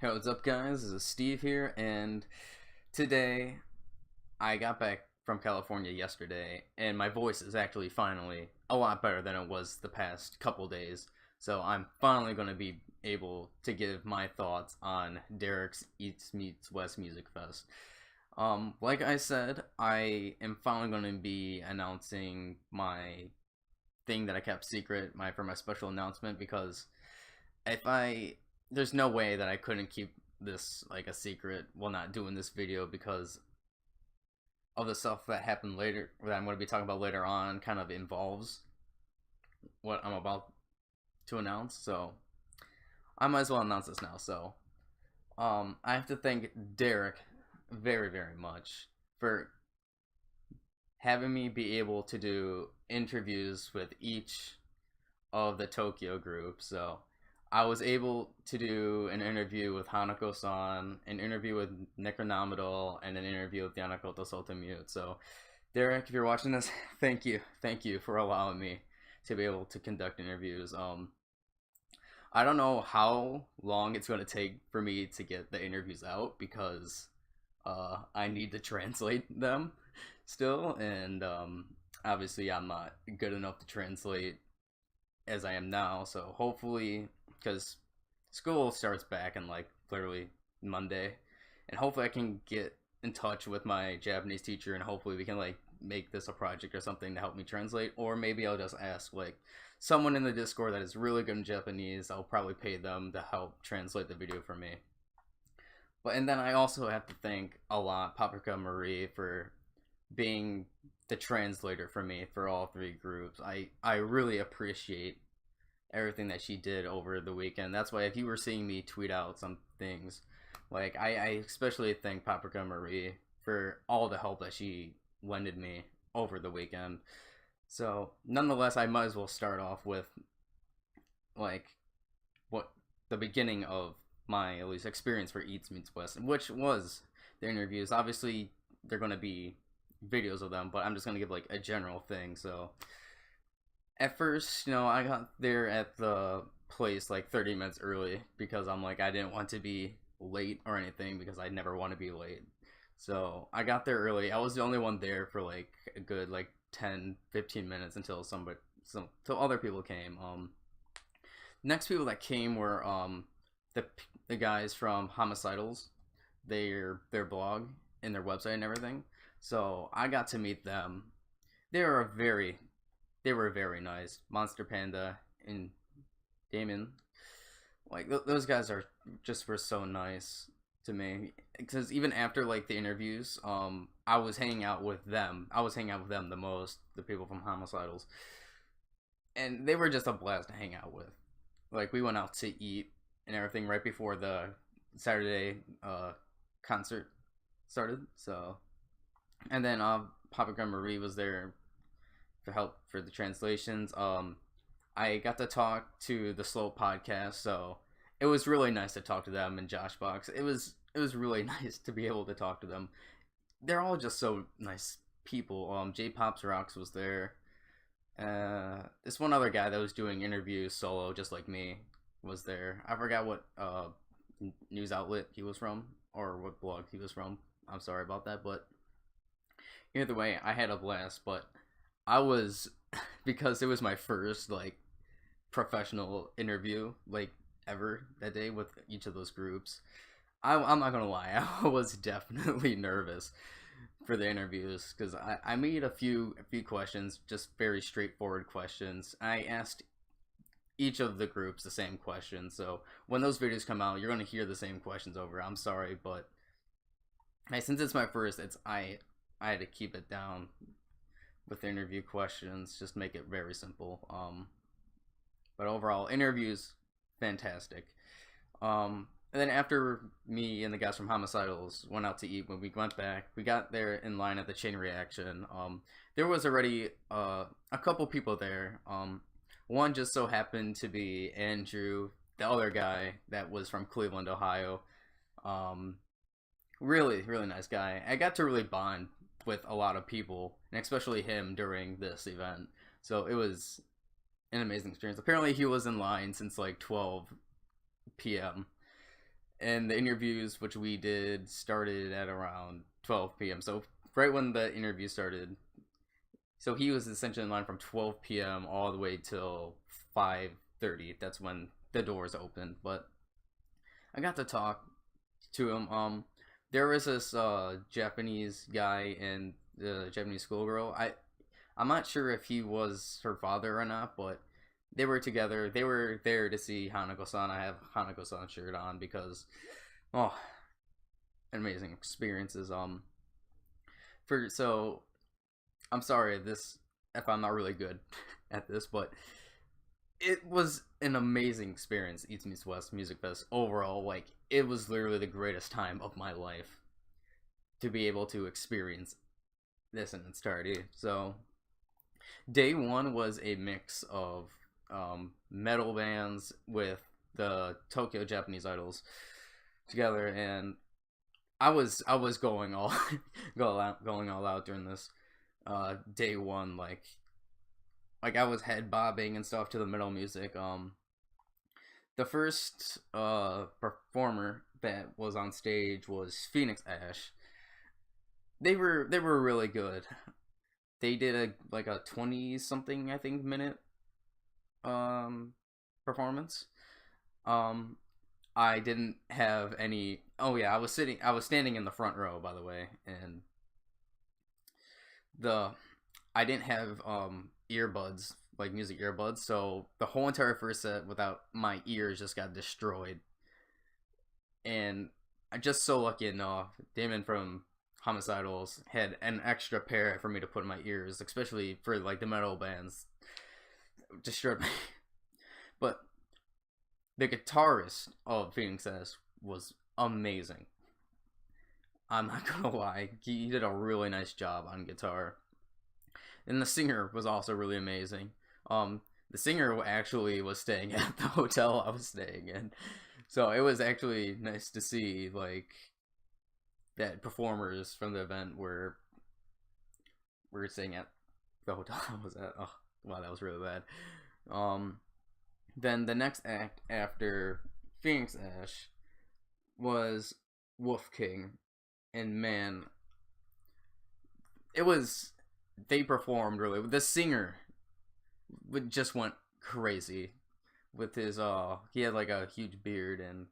Hey, what's up, guys? This is Steve here, and today I got back from California yesterday, and my voice is actually finally a lot better than it was the past couple days. So I'm finally going to be able to give my thoughts on Derek's Eats Meets West Music Fest. Like I said, I am finally going to be announcing my thing that I kept secret, my special announcement, because if I there's no way that I couldn't keep this like a secret while not doing this video because of the stuff that happened later that I'm going to be talking about later on kind of involves what I'm about to announce. So I might as well announce this now. So I have to thank Derek very much for having me be able to do interviews with each of the Tokyo groups. So I was able to do an interview with Hanako-san, an interview with Necronominal, and an interview with Yanakoto Sotomute. So, Derek, if you're watching this, thank you for allowing me to be able to conduct interviews. I don't know how long it's going to take for me to get the interviews out because I need to translate them still, and obviously I'm not good enough to translate as I am now. So hopefully, because school starts back in like literally Monday, and hopefully I can get in touch with my Japanese teacher, and hopefully we can like make this a project or something to help me translate, or maybe I'll just ask like someone in the Discord that is really good in Japanese. I'll probably pay them to help translate the video for me. But and then I also have to thank a lot Paprika Marie for being the translator for me for all three groups. I really appreciate everything that she did over the weekend. That's why if you were seeing me tweet out some things, like I especially thank Paprika Marie for all the help that she lended me over the weekend. So nonetheless, I might as well start off with like what the beginning of my at least experience for Eats Meets West, which was the interviews. Obviously they're going to be videos of them, but I'm just going to give like a general thing. So at first, I got there at the place like 30 minutes early because I'm like, I didn't want to be late or anything because I never want to be late. So I got there early. I was the only one there for like a good like 10-15 minutes until some other people came. Next people that came were the guys from Homicidals, their blog and their website and everything. So I got to meet them. They were very nice. Monster Panda and Damon, like those guys were so nice to me. Because even after like the interviews, I was hanging out with them. I was hanging out with them the most, the people from Homicidals, and they were just a blast to hang out with. Like we went out to eat and everything right before the Saturday concert started. So, and then Papa Marie was there for help for the translations. I got to talk to the Slow podcast, so it was really nice to talk to them and Josh Box. It was really nice to be able to talk to them. They're all just so nice people. J Pops Rocks was there. This one other guy that was doing interviews solo, just like me, was there. I forgot what news outlet he was from or what blog he was from. I'm sorry about that, but either way, I had a blast. But I was because it was my first like professional interview like ever that day with each of those groups. I'm not gonna lie, I was definitely nervous for the interviews because I made a few questions, just very straightforward questions. I asked each of the groups the same questions, so when those videos come out, you're gonna hear the same questions over. I'm sorry, but since it's my first, I had to keep it down with the interview questions, just make it very simple. But overall, interviews fantastic. And then after me and the guys from Homicidals went out to eat, when we went back, we got there in line at the Chain Reaction. There was already a couple people there. One just so happened to be Andrew, the other guy that was from Cleveland, Ohio. Really nice guy. I got to really bond with a lot of people, and especially him during this event. So it was an amazing experience. Apparently he was in line since like 12 p.m. And the interviews, which we did, started at around 12 p.m. So right when the interview started, so he was essentially in line from 12 p.m. all the way till 5:30. That's when the doors opened. But I got to talk to him. There was this Japanese guy and the Japanese schoolgirl. I'm not sure if he was her father or not, but they were together. They were there to see Hanako-san. I have Hanako-san shirt on because, oh, amazing experiences. So I'm sorry if I'm not really good at this, but it was an amazing experience. East Meets West Music Fest overall. Like, it was literally the greatest time of my life to be able to experience this in its entirety. So day one was a mix of metal bands with the Tokyo Japanese Idols together, and I was going all going all out during this day one. Like I was head bobbing and stuff to the metal music. The first performer that was on stage was Phoenix Ash. They were really good. They did a 20 something, I think, minute performance. I didn't have any. Oh yeah, I was standing in the front row, by the way, and I didn't have earbuds, like music earbuds, so the whole entire first set without my ears just got destroyed. And I just so lucky enough, Damon from Homicidals had an extra pair for me to put in my ears, especially for like the metal bands. Destroyed me. But the guitarist of Phoenix Ash was amazing. I'm not gonna lie, he did a really nice job on guitar. And the singer was also really amazing. The singer actually was staying at the hotel I was staying in, so it was actually nice to see like that performers from the event were staying at the hotel I was at. Oh wow, that was really bad. Then the next act after Phoenix Ash was Wolf King, and man, they performed really. The singer just went crazy with his he had like a huge beard and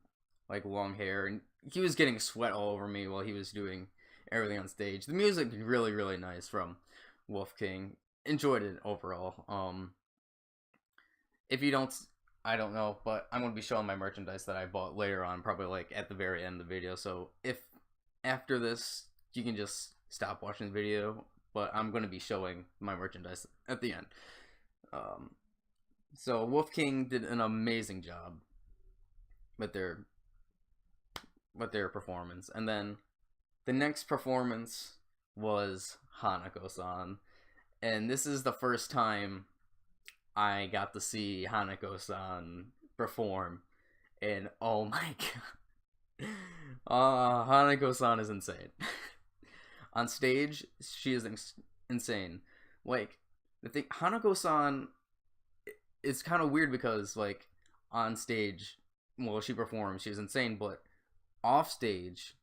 like long hair, and he was getting sweat all over me while he was doing everything on stage. The music really nice from Wolf King. Enjoyed it overall. If you don't, I don't know, but I'm going to be showing my merchandise that I bought later on, probably like at the very end of the video. So if after this, you can just stop watching the video, but I'm going to be showing my merchandise at the end. So Wolf King did an amazing job with their performance. And then the next performance was Hanako-san. And this is the first time I got to see Hanako-san perform, and oh my god, Hanako-san is insane. On stage, she is insane. Like, the thing, Hanako-san is kind of weird because, like, on stage, well, she performs, she's insane, but off stage,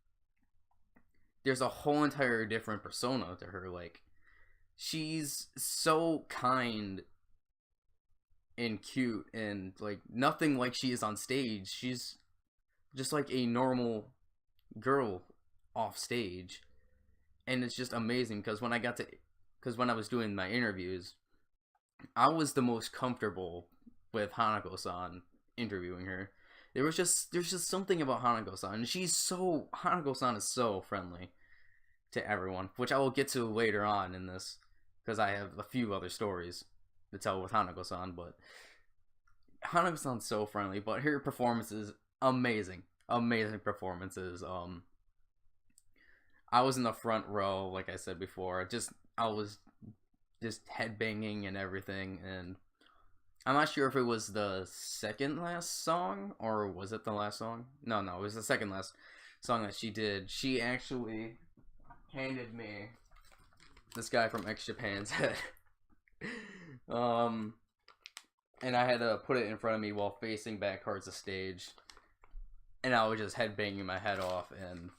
there's a whole entire different persona to her. Like, she's so kind and cute and like nothing like she is on stage. She's just like a normal girl off stage, and it's just amazing because when I was doing my interviews, I was the most comfortable with Hanako-san interviewing her. There's just something about Hanako-san. Hanako-san is so friendly to everyone, which I will get to later on in this because I have a few other stories to tell with Hanako-san. But Hanako-san's so friendly, but her performance is amazing performances. I was in the front row, like I said before. I was just headbanging and everything, and I'm not sure if it was the second last song or was it the last song. No, it was the second last song that she did. She actually handed me this guy from X Japan's head. And I had to put it in front of me while facing back towards the stage. and I was just headbanging my head off, and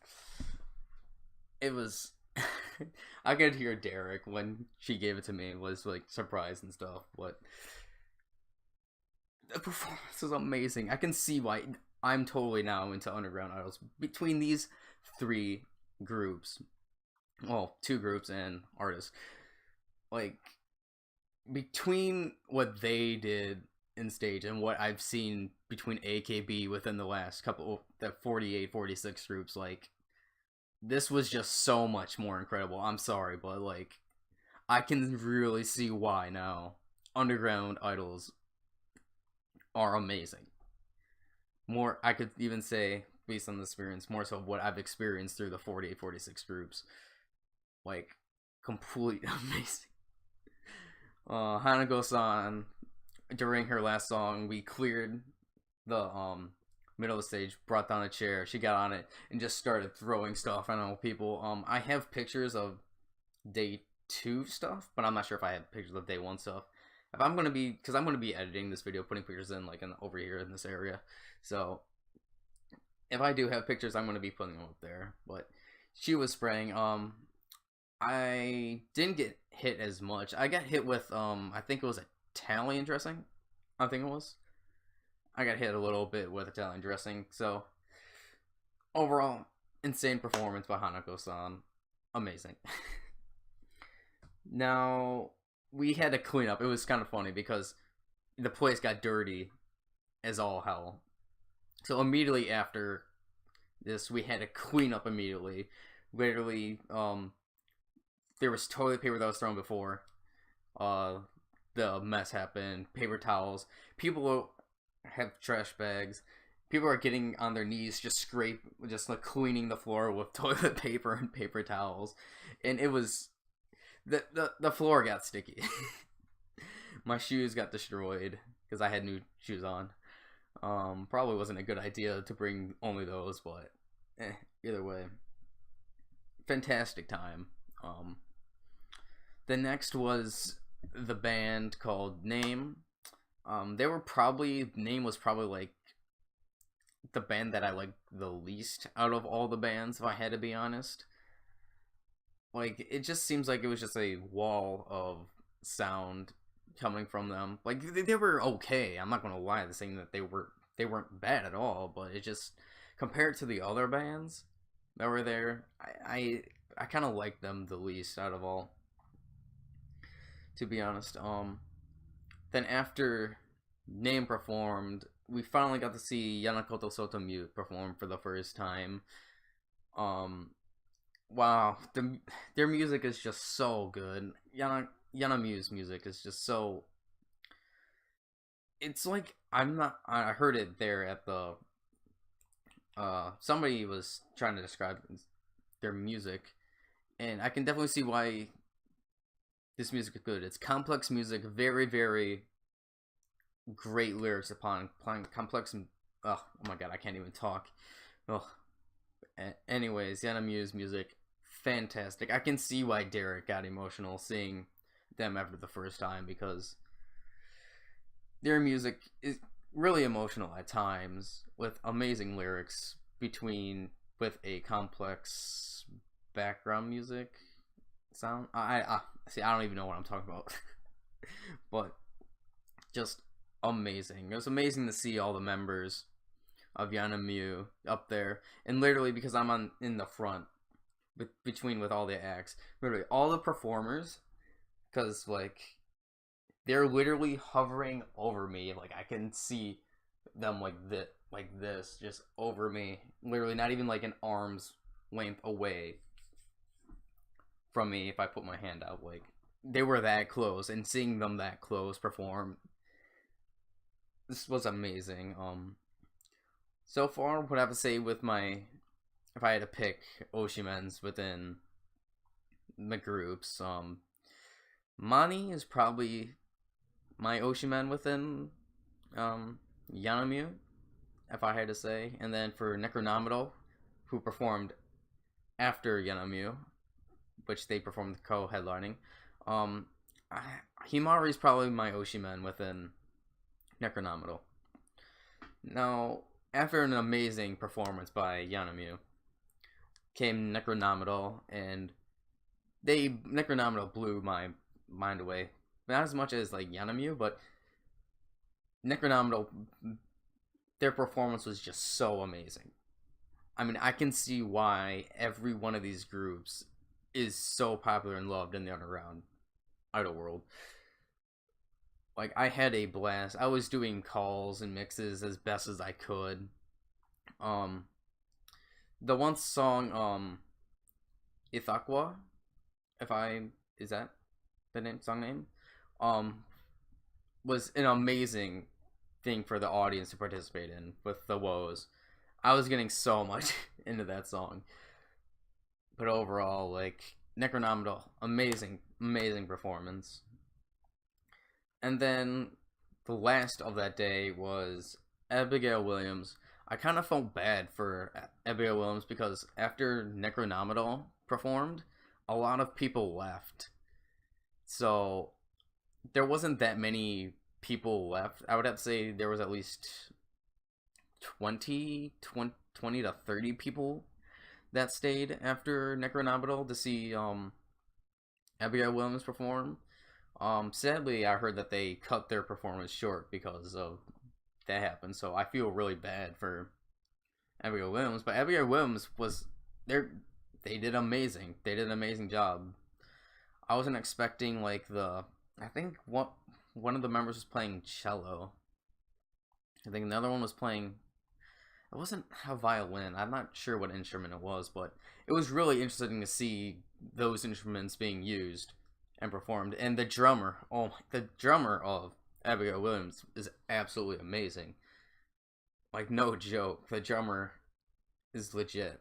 it was. I could hear Derek when she gave it to me was like surprised and stuff, but the performance was amazing. I can see why I'm totally now into underground idols. Between these three groups, well, two groups and artists, like between what they did in stage and what I've seen between AKB within the last couple, the 48, 46 groups, like this was just so much more incredible. I'm sorry, but like I can really see why now underground idols are amazing. More, I could even say, based on the experience, more so what I've experienced through the 48, 46 groups. Like, completely amazing. Hanako-san, during her last song, we cleared the middle of the stage, brought down a chair, she got on it, and just started throwing stuff. I don't know, people. I have pictures of day 2 stuff, but I'm not sure if I have pictures of day 1 stuff. If I'm gonna be, because I'm gonna be editing this video, putting pictures in like over here in this area. So if I do have pictures, I'm gonna be putting them up there. But she was spraying. I didn't get hit as much. I got hit with I think it was Italian dressing. I think it was. I got hit a little bit with Italian dressing. So overall, insane performance by Hanako-san. Amazing. Now we had to clean up. It was kind of funny because the place got dirty as all hell. So immediately after this, we had to clean up immediately. Literally, there was toilet paper that was thrown before the mess happened. Paper towels. People have trash bags. People are getting on their knees, just like cleaning the floor with toilet paper and paper towels, and it was the floor got sticky. My shoes got destroyed because I had new shoes on. Probably wasn't a good idea to bring only those, but either way, fantastic time. The next was the band called Name. Name was probably like the band that I liked the least out of all the bands, if I had to be honest. Like, it just seems like it was just a wall of sound coming from them. Like, they were okay. I'm not gonna lie, saying that they weren't bad at all, but it just, compared to the other bands that were there, I kind of liked them the least out of all, to be honest. Then after Name performed, we finally got to see Yanakoto Sotomute perform for the first time. Wow, their music is just so good. Yanamu's music is just so. It's like I heard it there at the. Somebody was trying to describe their music, and I can definitely see why this music is good. It's complex music, very, very great lyrics upon playing complex. Oh my god, I can't even talk. Oh. Anyways, Yanamu's music, fantastic. I can see why Derek got emotional seeing them after the first time, because their music is really emotional at times, with amazing lyrics with a complex background music sound. I see. I don't even know what I'm talking about, but just amazing. It was amazing to see all the members of Yanamu up there, and literally, because I'm in the front with all the acts, literally all the performers, because like they're literally hovering over me. Like, I can see them like this, just over me, literally not even like an arm's length away from me if I put my hand out. Like, they were that close, and seeing them that close perform, this was amazing. So far, what I have to say with if I had to pick Oshimens within the groups, Mani is probably my Oshimen within Yanamu, if I had to say. And then for Necronomidal, who performed after Yanamu, which they performed co-headlining, Himari is probably my Oshimen within Necronomidal. Now, after an amazing performance by Yanamu, came Necronominal, and Necronominal blew my mind away. Not as much as like Yanamu, but Necronominal, their performance was just so amazing. I mean, I can see why every one of these groups is so popular and loved in the underground idol world. Like, I had a blast. I was doing calls and mixes as best as I could. Um, the one song, Ithaqua, is that the song name? Um, was an amazing thing for the audience to participate in with the woes. I was getting so much into that song. But overall, like, Necronominal, amazing performance. And then the last of that day was Abigail Williams. I kind of felt bad for Abigail Williams because after Necronominal performed, a lot of people left. So there wasn't that many people left. I would have to say there was at least 20 to 30 people that stayed after Necronominal to see Abigail Williams perform. Sadly, I heard that they cut their performance short because of that happened. So I feel really bad for Abigail Williams. But Abigail Williams was there. They did amazing. They did an amazing job. I wasn't expecting like I think one of the members was playing cello. I think another one was playing. It wasn't a violin. I'm not sure what instrument it was, but it was really interesting to see those instruments being used and performed. And the drummer of Abigail Williams is absolutely amazing. Like, no joke. The drummer is legit.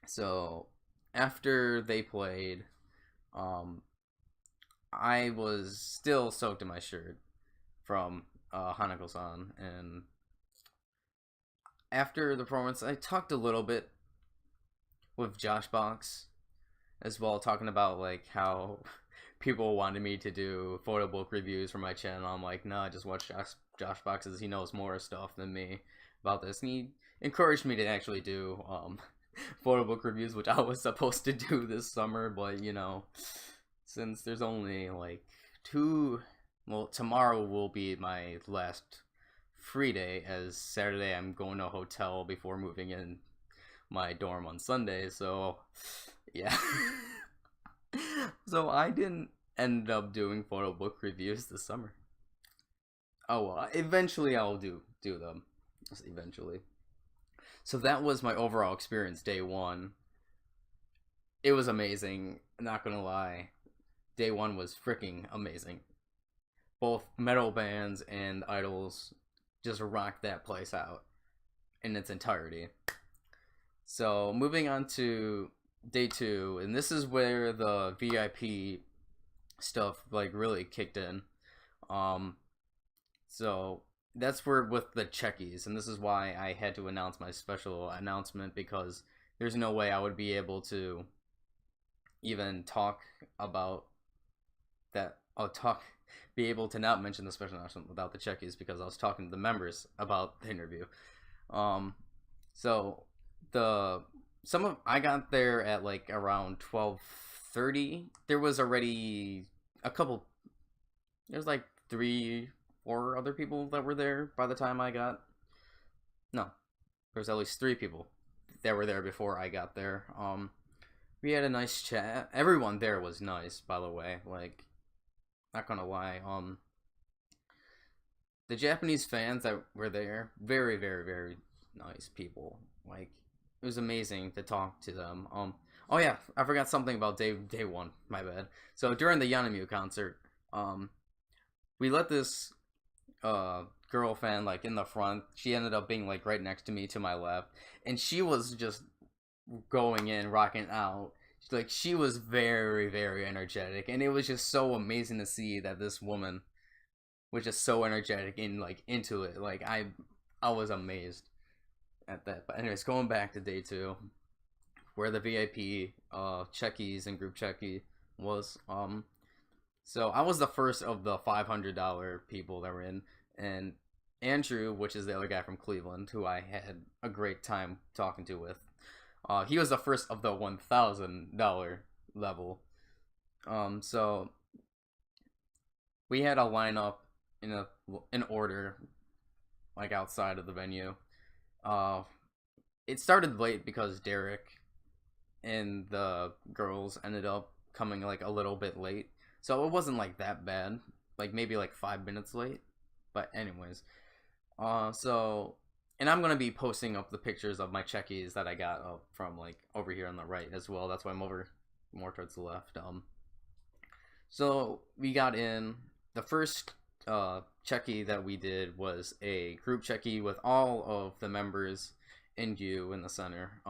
So, after they played, I was still soaked in my shirt from Hanako-san, and after the performance, I talked a little bit with Josh Box as well, talking about like how people wanted me to do photo book reviews for my channel. I'm like, nah, just watch Josh Box's. He knows more stuff than me about this, and he encouraged me to actually do photo book reviews, which I was supposed to do this summer, but you know, since there's only like tomorrow will be my last free day, as Saturday I'm going to a hotel before moving in my dorm on Sunday, so yeah. So I didn't end up doing photo book reviews this summer. Oh well, eventually I'll do them. Eventually. So that was my overall experience day one. It was amazing, not gonna lie. Day one was freaking amazing. Both metal bands and idols just rocked that place out in its entirety. So moving on to day two, and this is where the VIP stuff like really kicked in. So that's where with the checkies, and this is why I had to announce my special announcement, because there's no way I would be able to even talk about that. Be able to not mention the special announcement without the checkies, because I was talking to the members about the interview. So I got there at like around 12:30. There was already there's like 3-4 other people that were there by the time I got. No, there's at least 3 people that were there before I got there. We had a nice chat. Everyone there was nice, by the way. Like, not gonna lie. The Japanese fans that were there, very, very, very nice people. Like, it was amazing to talk to them. Oh yeah, I forgot something about day one. My bad. So during the Yanamu concert, we let this girl fan like in the front. She ended up being like right next to me to my left, and she was just going in, rocking out. Like, she was very, very energetic, and it was just so amazing to see that this woman was just so energetic and like into it. Like, I was amazed at that. But anyways, going back to day two, where the VIP checkies and group checky was. So I was the first of the $500 people that were in, and Andrew, which is the other guy from Cleveland, who I had a great time talking to with, he was the first of the $1,000 level. So we had a lineup in order, like outside of the venue. It started late because Derek and the girls ended up coming like a little bit late, so it wasn't like that bad. Like maybe like 5 minutes late. But anyways, so and I'm gonna be posting up the pictures of my checkies that I got up from like over here on the right as well. That's why I'm over more towards the left. So we got in. The first checkie that we did was a group checkie with all of the members and you in the center.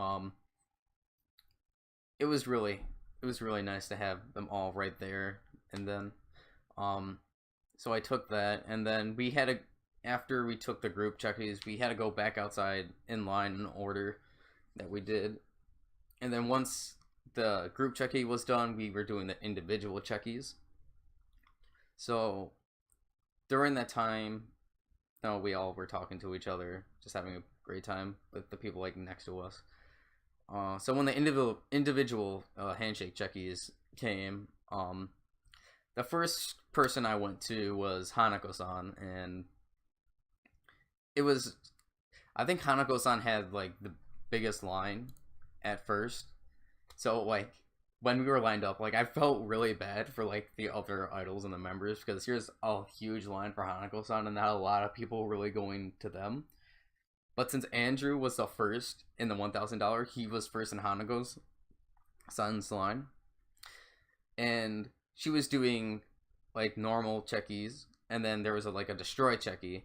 It was really nice to have them all right there. And then so I took that, and then we had after we took the group checkies, we had to go back outside in line in order that we did. And then once the group checkie was done, we were doing the individual checkies. So during that time, we all were talking to each other, just having a great time with the people like next to us. So when the individual handshake checkies came, the first person I went to was Hanako-san, and I think Hanako-san had like the biggest line at first. So like when we were lined up, like I felt really bad for like the other idols and the members, because here's a huge line for Hanako-san and not a lot of people really going to them. But since Andrew was the first in the $1,000, he was first in Hanako's son's line. And she was doing like normal checkies, and then there was a destroy checkie.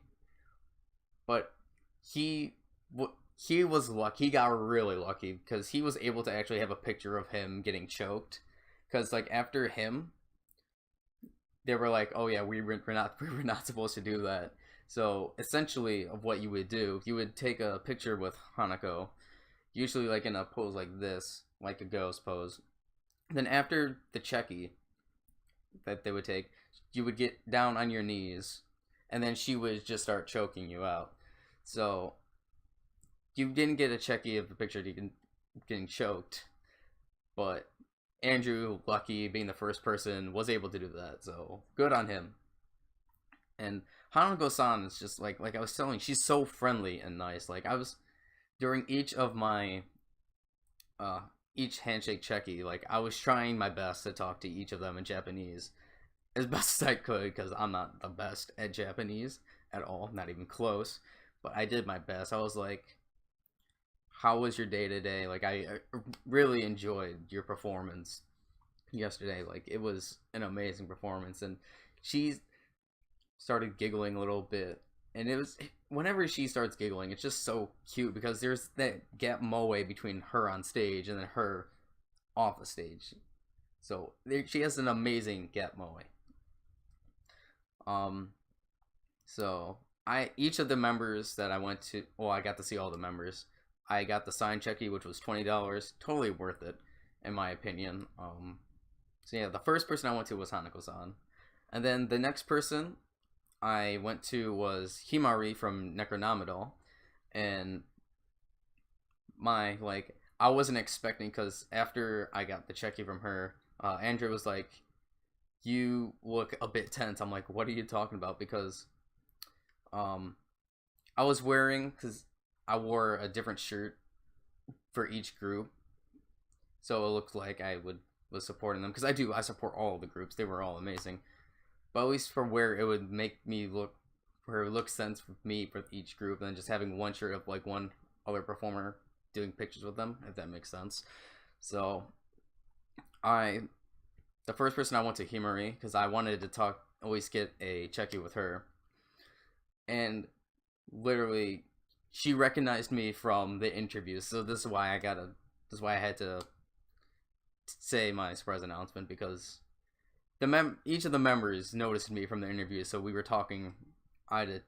But he was lucky. He got really lucky because he was able to actually have a picture of him getting choked. Because like after him, they were like, "Oh yeah, we were not supposed to do that." So essentially, of what you would do, you would take a picture with Hanako, usually like in a pose like this, like a ghost pose. Then after the checkie that they would take, you would get down on your knees, and then she would just start choking you out. So you didn't get a checkie of the picture of you getting choked, but Andrew, lucky being the first person, was able to do that. So good on him. And Hanako-san is just like I was telling you, she's so friendly and nice. Like I was during each of my each handshake checkie, like I was trying my best to talk to each of them in Japanese as best as I could, because I'm not the best at Japanese at all, not even close. But I did my best. I was like, "How was your day today?" Like I really enjoyed your performance yesterday. Like it was an amazing performance, and she started giggling a little bit, and it was whenever she starts giggling, it's just so cute because there's that gap moe between her on stage and then her off the stage. So she has an amazing gap moe. So each of the members that I went to, well, I got to see all the members. I got the sign checkie, which was $20, totally worth it, in my opinion. So yeah, the first person I went to was Hanako-san, and then the next person I went to was Himari from Necronomidol, and I wasn't expecting, because after I got the checkie from her, Andrew was like, "You look a bit tense." I'm like, "What are you talking about?" Because I was wearing, because I wore a different shirt for each group, so it looked like I was supporting them, because I support all of the groups. They were all amazing. But at least for where it would make me look, where it would look sense with me for each group, and then just having one shirt of like one other performer doing pictures with them, if that makes sense. So the first person I went to Himari, because I wanted to always get a checkie with her, and literally she recognized me from the interview. So this is why I had to say my surprise announcement, because each of the members noticed me from the interview. So we were talking. I had to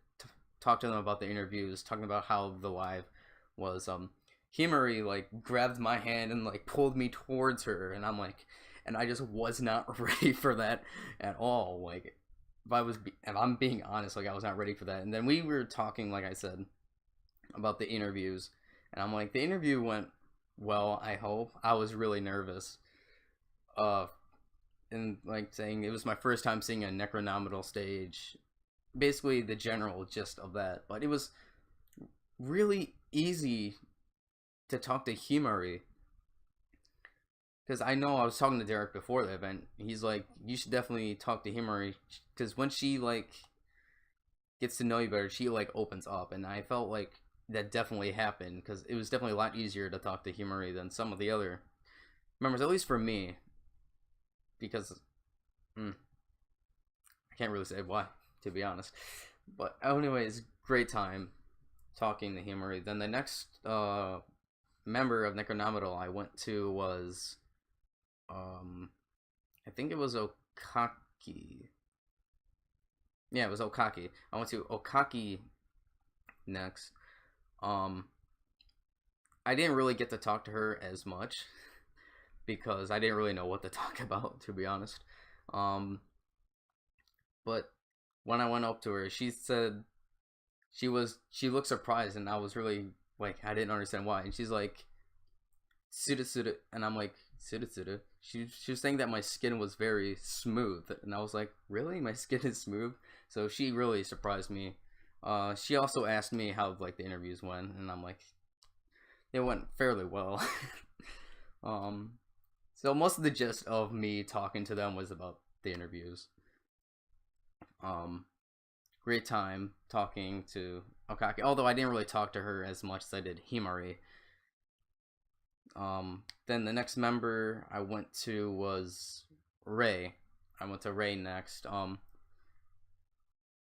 talk to them about the interviews, talking about how the live was. Himari like grabbed my hand and like pulled me towards her, and I'm like, and I just was not ready for that at all. Like, if I'm being honest, like I was not ready for that. And then we were talking, like I said, about the interviews, and I'm like, the interview went well. I hope. I was really nervous. Uh, and like saying it was my first time seeing a Necronomital stage. Basically, the general gist of that, but it was really easy to talk to Himari. Because I know I was talking to Derek before the event. He's like, you should definitely talk to Himari. Because when she, like, gets to know you better, she, like, opens up. And I felt like that definitely happened. Because it was definitely a lot easier to talk to Himari than some of the other members. At least for me. Because, I can't really say why, to be honest. But anyways, great time talking to Himari. Then the next member of Necronomital I went to was... I think it was Okaki. Yeah, it was Okaki. I went to Okaki next. I didn't really get to talk to her as much because I didn't really know what to talk about, to be honest. But when I went up to her, she said she looked surprised, and I was really like, I didn't understand why. And she's like, Suda, and I'm like, Suda. She was saying that my skin was very smooth, and I was like, really? My skin is smooth? So she really surprised me. She also asked me how like the interviews went, and I'm like, it went fairly well. So most of the gist of me talking to them was about the interviews. Great time talking to Okaki, although I didn't really talk to her as much as I did Himari. Then the next member I went to was Ray. I went to Ray next.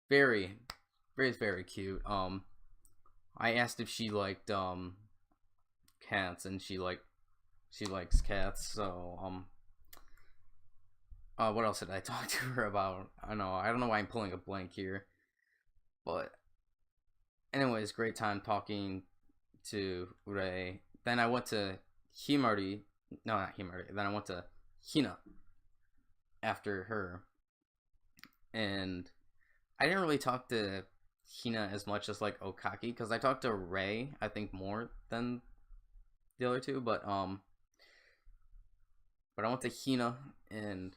Very, very, very cute. I asked if she liked cats, and she likes cats. So what else did I talk to her about? I don't know why I'm pulling a blank here, but anyways, great time talking to Ray. Then I went to Himari. No, not Himari. Then I went to Hina after her, and I didn't really talk to Hina as much as like Okaki, because I talked to Ray, I think, more than the other two. But I went to Hina, and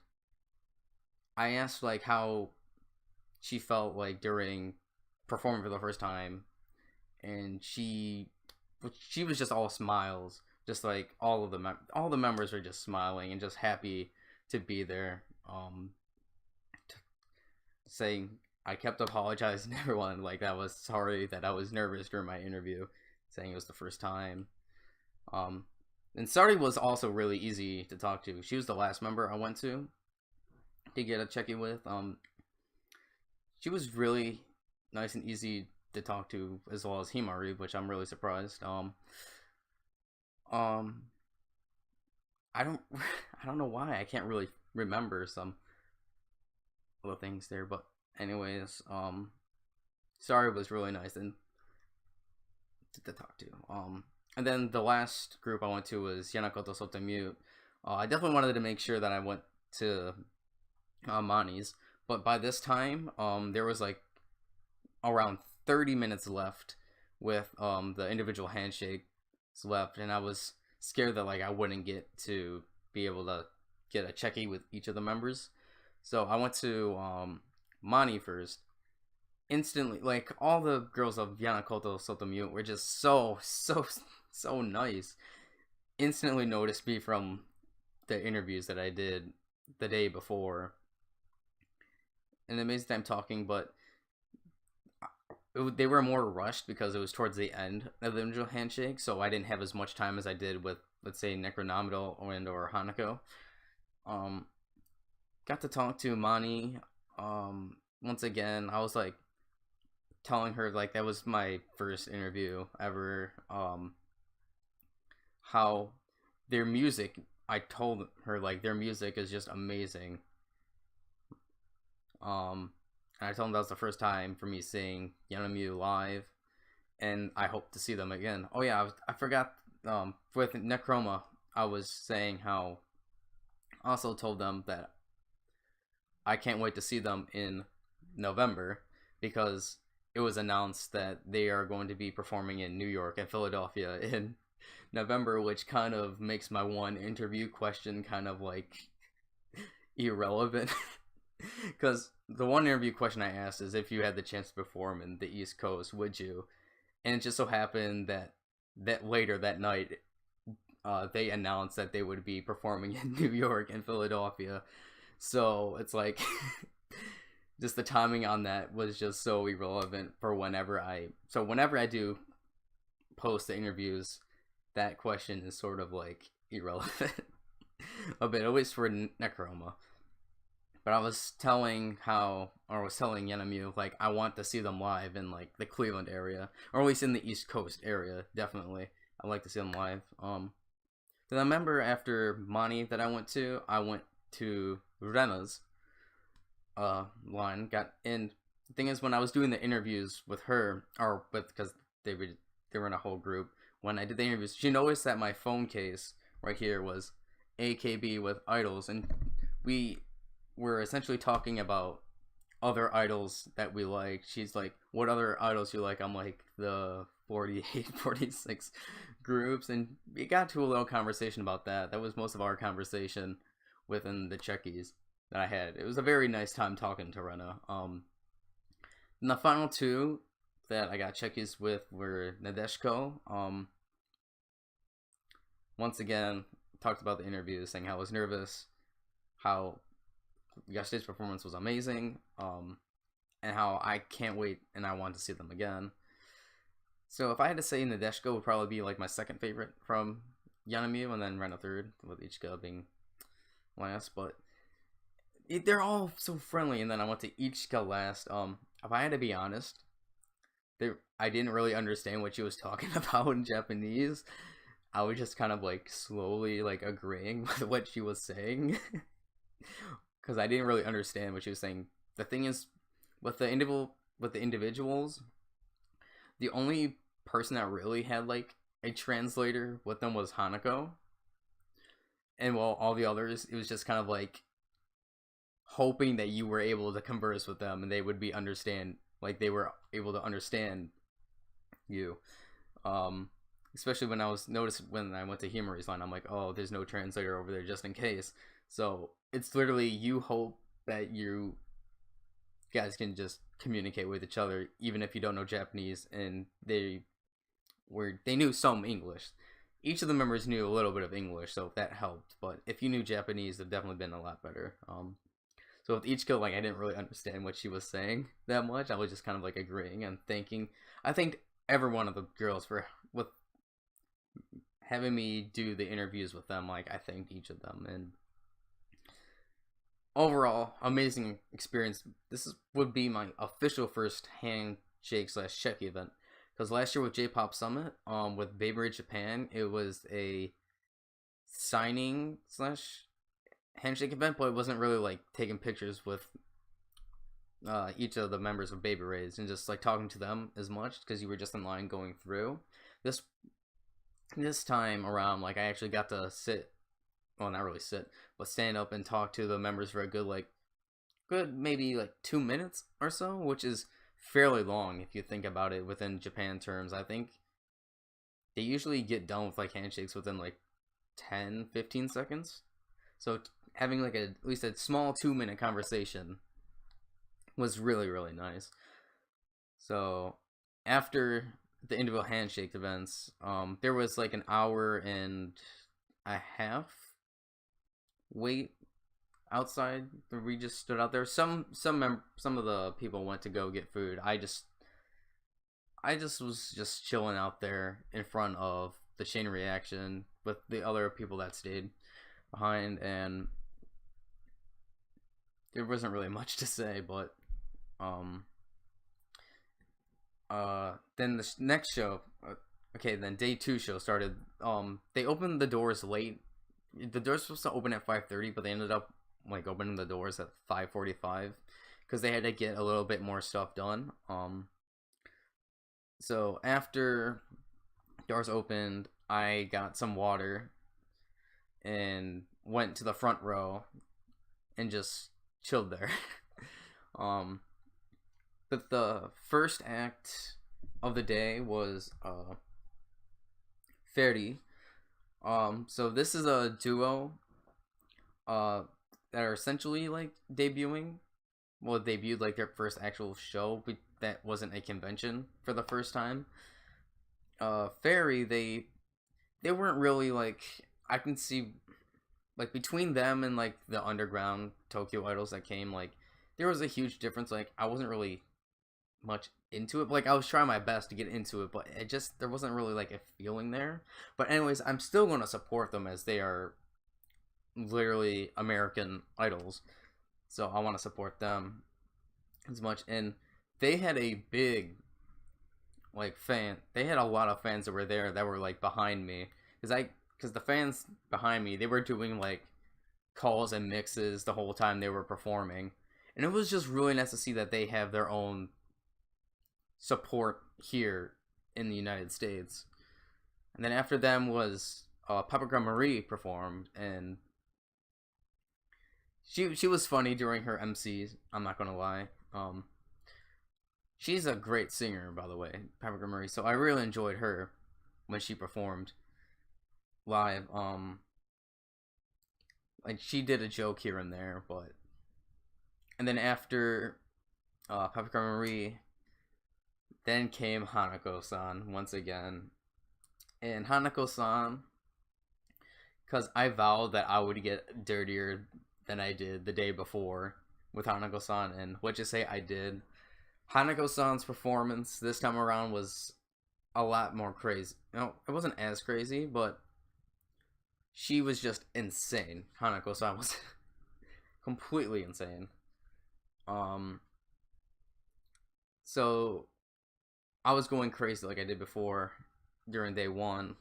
I asked like how she felt like during performing for the first time, and she was just all smiles. Just like all the members are just smiling and just happy to be there. Saying I kept apologizing to everyone, like I was sorry that I was nervous during my interview, saying it was the first time. And Sari was also really easy to talk to. She was the last member I went to get a check-in with. She was really nice and easy to talk to, as well as Himari, which I'm really surprised. I don't I don't know why I can't really remember some of the things there, but anyways, Sari was really nice and to talk to. And then the last group I went to was Hanako Soto Mute. I definitely wanted to make sure that I went to Mani's, but by this time, there was like around 30 minutes left with the individual handshakes left, and I was scared that like I wouldn't get to be able to get a check-in with each of the members. So I went to Mani first. Instantly, like all the girls of Hanako Soto Mute were just so nice. Instantly noticed me from the interviews that I did the day before. And amazing time talking, but they were more rushed because it was towards the end of the individual handshake, so I didn't have as much time as I did with, let's say, Necronomital or Hanako. Got to talk to Mani. Once again, I was like telling her like that was my first interview ever. How their music, I told her like their music is just amazing. And I told them that was the first time for me seeing Yanamu live, and I hope to see them again. Oh yeah, I forgot, with Necroma, I was saying how I also told them that I can't wait to see them in November because it was announced that they are going to be performing in New York and Philadelphia in November, which kind of makes my one interview question kind of like irrelevant. Because the one interview question I asked is if you had the chance to perform in the East Coast, would you? And it just so happened that later that night, they announced that they would be performing in New York and Philadelphia. So it's like, just the timing on that was just so irrelevant for whenever I do post the interviews, that question is sort of like irrelevant a bit, at least for Necroma. But I was telling Yanemu, like, I want to see them live in, like, the Cleveland area, or at least in the East Coast area, definitely. I'd like to see them live. Then I remember after Mani that I went to Rena's line. And the thing is, when I was doing the interviews with her, because they were in a whole group, when I did the interviews, she noticed that my phone case right here was AKB with idols, and we were essentially talking about other idols that we like. She's like, what other idols you like? I'm like, the 48, 46 groups, and we got to a little conversation about that. That was most of our conversation within the Chekies that I had. It was a very nice time talking to Rena. And the final two that I got Chekies with were Nadeshiko. Once again, talked about the interview, saying how I was nervous, how yesterday's performance was amazing, and how I can't wait and I want to see them again. So if I had to say, Nadeshiko would probably be like my second favorite from Yanemu, and then Rena third, with Ichika being last. But they're all so friendly. And then I went to Ichika last. If I had to be honest, I didn't really understand what she was talking about in Japanese. I was just kind of like slowly like agreeing with what she was saying. Because I didn't really understand what she was saying. The thing is, with the individuals, the only person that really had like a translator with them was Hanako. And while all the others, it was just kind of like hoping that you were able to converse with them and they would be they were able to understand you. Especially when I went to Himari's line, I'm like, oh, there's no translator over there just in case. So it's literally, you hope that you guys can just communicate with each other, even if you don't know Japanese. And they knew some English. Each of the members knew a little bit of English, so that helped. But if you knew Japanese, it'd definitely been a lot better. So with Ichiko, like, I didn't really understand what she was saying that much. I was just kind of like agreeing and thanking. I thanked every one of the girls with having me do the interviews with them. Like, I thanked each of them, and overall, amazing experience. Would be my official first handshake / Cheki event. Because last year with J-Pop Summit, with Baby Rage Japan, it was a signing / handshake event, but it wasn't really like taking pictures with each of the members of Baby Rage and just like talking to them as much, because you were just in line going through. This time around, like, I actually got to sit, well, not really sit, but stand up and talk to the members for a good maybe like 2 minutes or so, which is fairly long if you think about it within Japan terms. I think they usually get done with like handshakes within like 10-15 seconds. So having like at least a small 2-minute conversation was really, really nice. So after the individual handshake events, there was like an hour and a half wait outside. We just stood out there. Some of the people went to go get food. I just was just chilling out there in front of the chain reaction with the other people that stayed behind, and there wasn't really much to say. But then the next show, then day 2 show started. They opened the doors late. The doors were supposed to open at 5:30, but they ended up like opening the doors at 5:45 because they had to get a little bit more stuff done. So after doors opened, I got some water and went to the front row and just chilled there. But the first act of the day was Ferry. So this is a duo that are essentially like debuting. Well, debuted like their first actual show, but that wasn't a convention for the first time. Fairy, they weren't really like, I can see like between them and like the underground Tokyo idols that came, like there was a huge difference. Like I wasn't really much into it. Like I was trying my best to get into it, but it just there wasn't really like a feeling there. But anyways, I'm still going to support them as they are literally American idols. So I want to support them as much. And they had a big like fan. They had a lot of fans that were there that were like behind me because the fans behind me, they were doing like calls and mixes the whole time they were performing. And it was just really nice to see that they have their own support here in the United States. And then after them was Paprika Marie performed, and she was funny during her MCs. I'm not gonna lie. She's a great singer, by the way, Paprika Marie. So I really enjoyed her when she performed live. Like she did a joke here and there, but and then after Paprika Marie, then came Hanako-san once again. And Hanako-san, because I vowed that I would get dirtier than I did the day before with Hanako-san, and what you say I did. Hanako-san's performance this time around was a lot more crazy. No, it wasn't as crazy, but she was just insane. Hanako-san was completely insane. So I was going crazy like I did before during day one,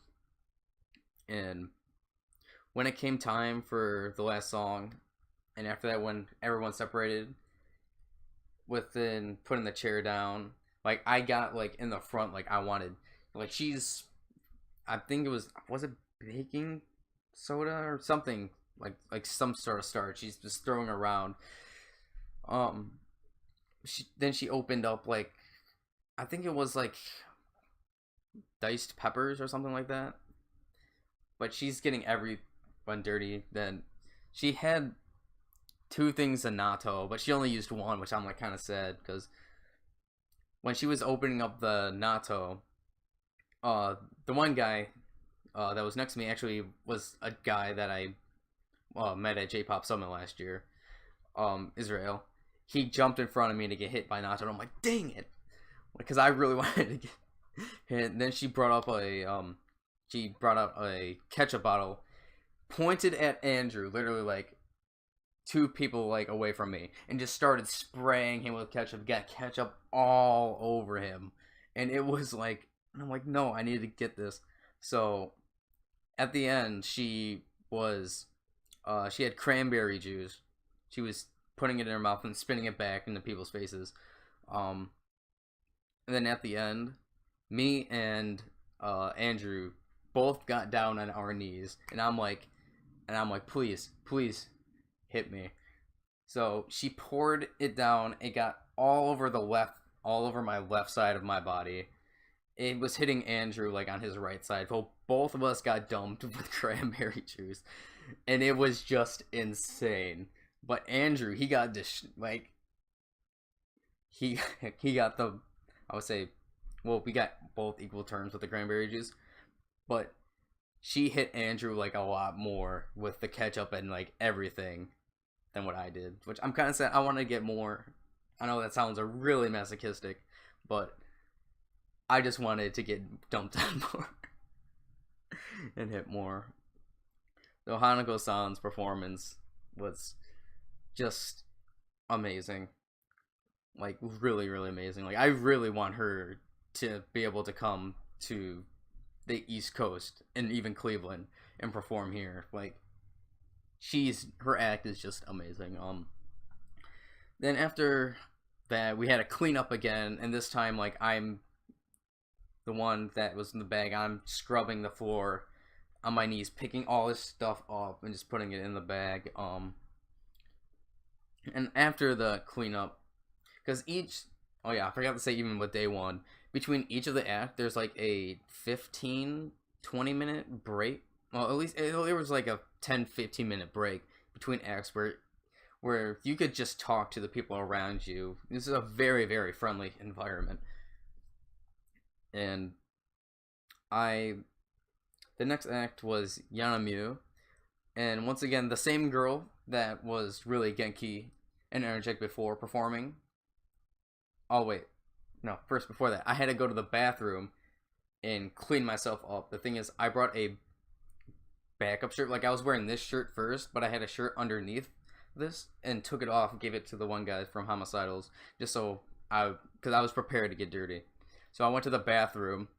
and when it came time for the last song, and after that when everyone separated, within putting the chair down, like I got like in the front, like I wanted, like she's, I think it was it baking soda or something, like some sort of starch she's just throwing around. She opened up like, I think it was like diced peppers or something like that. But she's getting everyone dirty. Then she had two things of natto, but she only used one, which I'm like kind of sad because when she was opening up the natto, the one guy that was next to me actually was a guy that I met at J-Pop Summit last year, Israel. He jumped in front of me to get hit by natto, and I'm like, dang it, because I really wanted to get hit. And then she brought up a ketchup bottle, pointed at Andrew, literally like two people like away from me, and just started spraying him with ketchup. Got ketchup all over him, and it was like, and I'm like, no, I need to get this. So at the end, she had cranberry juice. She was putting it in her mouth and spinning it back into people's faces. And then at the end, me and Andrew both got down on our knees, and I'm like, please, please hit me. So she poured it down. It got all over my left side of my body. It was hitting Andrew like on his right side. So both of us got dumped with cranberry juice, and it was just insane. But Andrew, he got he got the, I would say, well, we got both equal terms with the cranberry juice, but she hit Andrew like a lot more with the ketchup and like everything than what I did, which I'm kind of sad. I want to get more. I know that sounds really masochistic, but I just wanted to get dumped on more and hit more. So Hanako-san's performance was just amazing, like really, really amazing. Like I really want her to be able to come to the East Coast and even Cleveland and perform here. Like her act is just amazing. Then after that we had a cleanup again, and this time like I'm the one that was in the bag. I'm scrubbing the floor on my knees, picking all this stuff up and just putting it in the bag. And after the cleanup, because Oh yeah, I forgot to say even with day one, between each of the act, there's like a 15-20 minute break. Well, at least there was like a 10-15 minute break between acts where you could just talk to the people around you. This is a very, very friendly environment. And I the next act was Yanamyu, and once again the same girl that was really Genki and energetic before performing. Oh wait, no, first before that, I had to go to the bathroom and clean myself up. The thing is, I brought a backup shirt. Like I was wearing this shirt first, but I had a shirt underneath this and took it off and gave it to the one guy from Homicidals just so because I was prepared to get dirty. So I went to the bathroom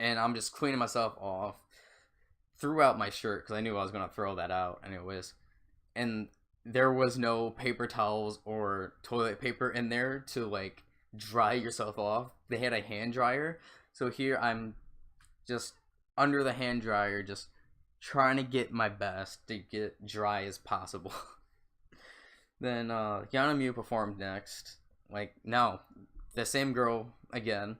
and I'm just cleaning myself off. Threw out my shirt because I knew I was gonna throw that out anyways, and there was no paper towels or toilet paper in there to like dry yourself off. They had a hand dryer, so here I'm just under the hand dryer, just trying to get my best to get dry as possible. Then Yanamyu performed next. Like now, the same girl again.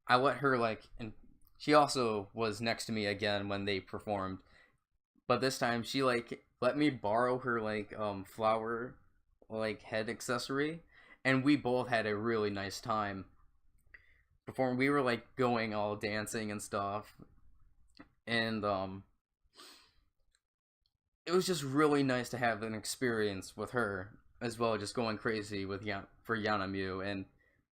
I let her like, and she also was next to me again when they performed, but this time she like let me borrow her like flower like head accessory, and we both had a really nice time performing. We were like going all dancing and stuff, and it was just really nice to have an experience with her as well, just going crazy with for Yanamyu. And